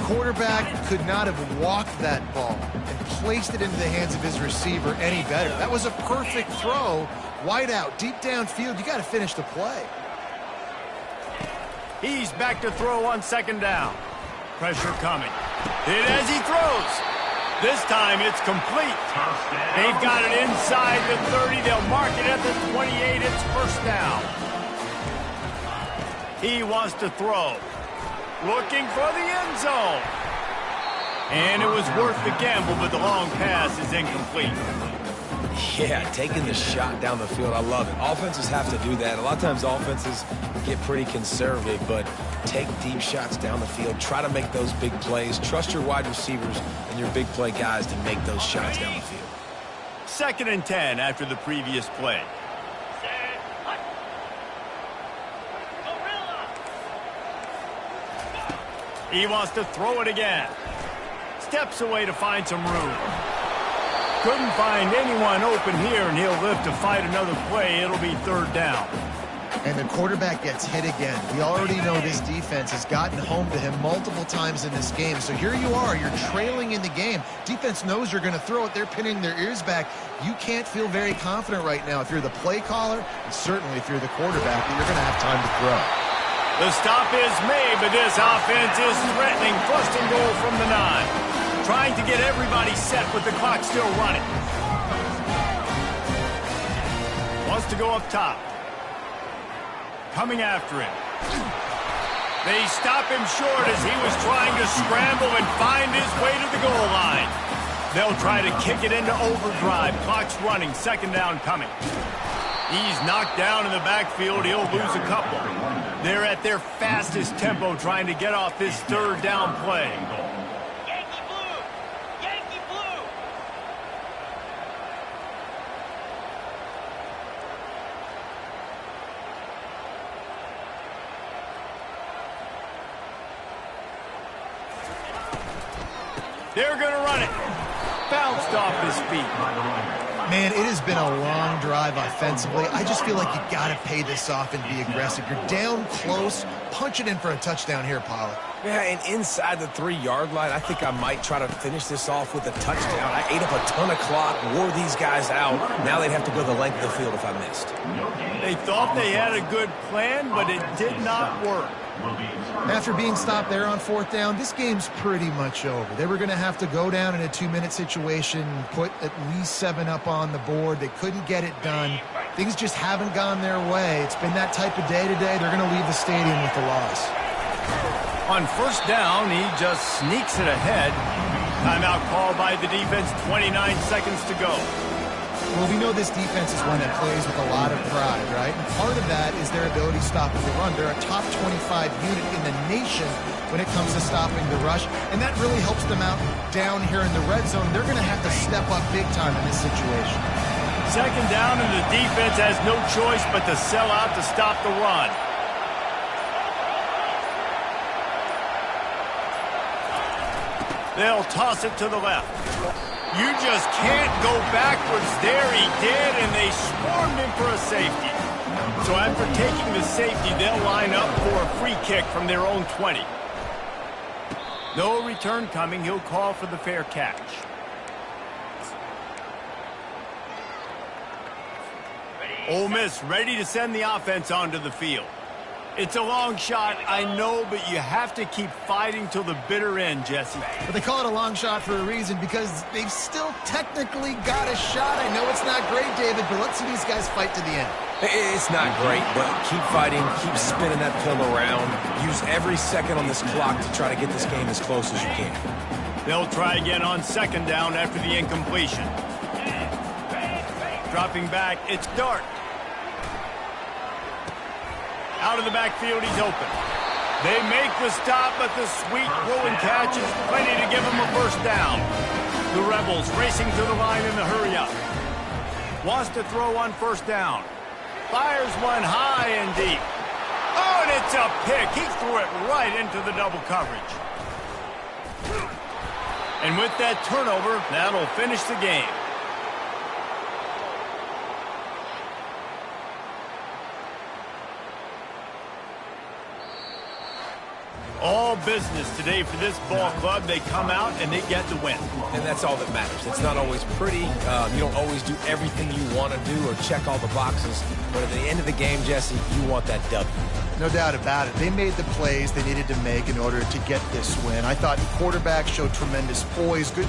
Quarterback could not have walked that ball and placed it into the hands of his receiver any better. That was a perfect throw. Wide out, deep downfield. You got to finish the play. He's back to throw on 2nd down. Pressure coming. Hit as he throws. This time it's complete. They've got it inside the 30. They'll mark it at the 28. It's 1st down. He wants to throw. Looking for the end zone. And it was worth the gamble, but the long pass is incomplete. Yeah, taking the shot down the field, I love it. Offenses have to do that. A lot of times offenses get pretty conservative, but take deep shots down the field. Try to make those big plays. Trust your wide receivers and your big play guys to make those shots down the field. 2nd and 10 after the previous play. He wants to throw it again. Steps away to find some room. Couldn't find anyone open here, and he'll live to fight another play. It'll be third down. And the quarterback gets hit again. We already know this defense has gotten home to him multiple times in this game. So here you are, you're trailing in the game. Defense knows you're going to throw it. They're pinning their ears back. You can't feel very confident right now if you're the play caller, and certainly if you're the quarterback, that you're going to have time to throw. The stop is made, but this offense is threatening. First and goal from the 9. Trying to get everybody set with the clock still running. Wants to go up top. Coming after him. They stop him short as he was trying to scramble and find his way to the goal line. They'll try to kick it into overdrive. Clock's running. Second down coming. He's knocked down in the backfield. He'll lose a couple. They're at their fastest tempo trying to get off this third down play. Yankee Blue! Yankee Blue! They're going to run it. Bounced off his feet. Man, it has been a long drive offensively. I just feel like you got to pay this off and be aggressive. You're down close. Punch it in for a touchdown here, Pollard. Yeah, and inside the 3-yard line, I think I might try to finish this off with a touchdown. I ate up a ton of clock, wore these guys out. Now they'd have to go the length of the field if I missed. They thought they had a good plan, but it did not work. After being stopped there on fourth down, this game's pretty much over. They were going to have to go down in a 2-minute situation, put at least 7 up on the board. They couldn't get it done. Things just haven't gone their way. It's been that type of day today. They're going to leave the stadium with the loss. On first down, he just sneaks it ahead. Timeout called by the defense, 29 seconds to go. Well, we know this defense is one that plays with a lot of pride, right? And part of that is their ability to stop the run. They're a top 25 unit in the nation when it comes to stopping the rush, and that really helps them out down here in the red zone. They're going to have to step up big time in this situation. Second down, and the defense has no choice but to sell out to stop the run. They'll toss it to the left. You just can't go backwards there. He did, and they swarmed him for a safety. So after taking the safety, they'll line up for a free kick from their own 20. No return coming. He'll call for the fair catch. Ole Miss ready to send the offense onto the field. It's a long shot, I know, but you have to keep fighting till the bitter end, Jesse. But they call it a long shot for a reason, because they've still technically got a shot. I know it's not great, David, but let's see these guys fight to the end. It's not great, but keep fighting, keep spinning that pill around. Use every second on this clock to try to get this game as close as you can. They'll try again on second down after the incompletion. Dropping back, it's Dart. Out of the backfield, he's open. They make the stop, but the sweet throw and catch is plenty to give him a first down. The Rebels racing to the line in the hurry-up. Wants to throw on first down. Fires one high and deep. Oh, and it's a pick. He threw it right into the double coverage. And with that turnover, that'll finish the game. All business today for this ball club. They come out and they get the win. And that's all that matters. It's not always pretty. You don't always do everything you want to do or check all the boxes. But at the end of the game, Jesse, you want that W. No doubt about it. They made the plays they needed to make in order to get this win. I thought the quarterback showed tremendous poise. Good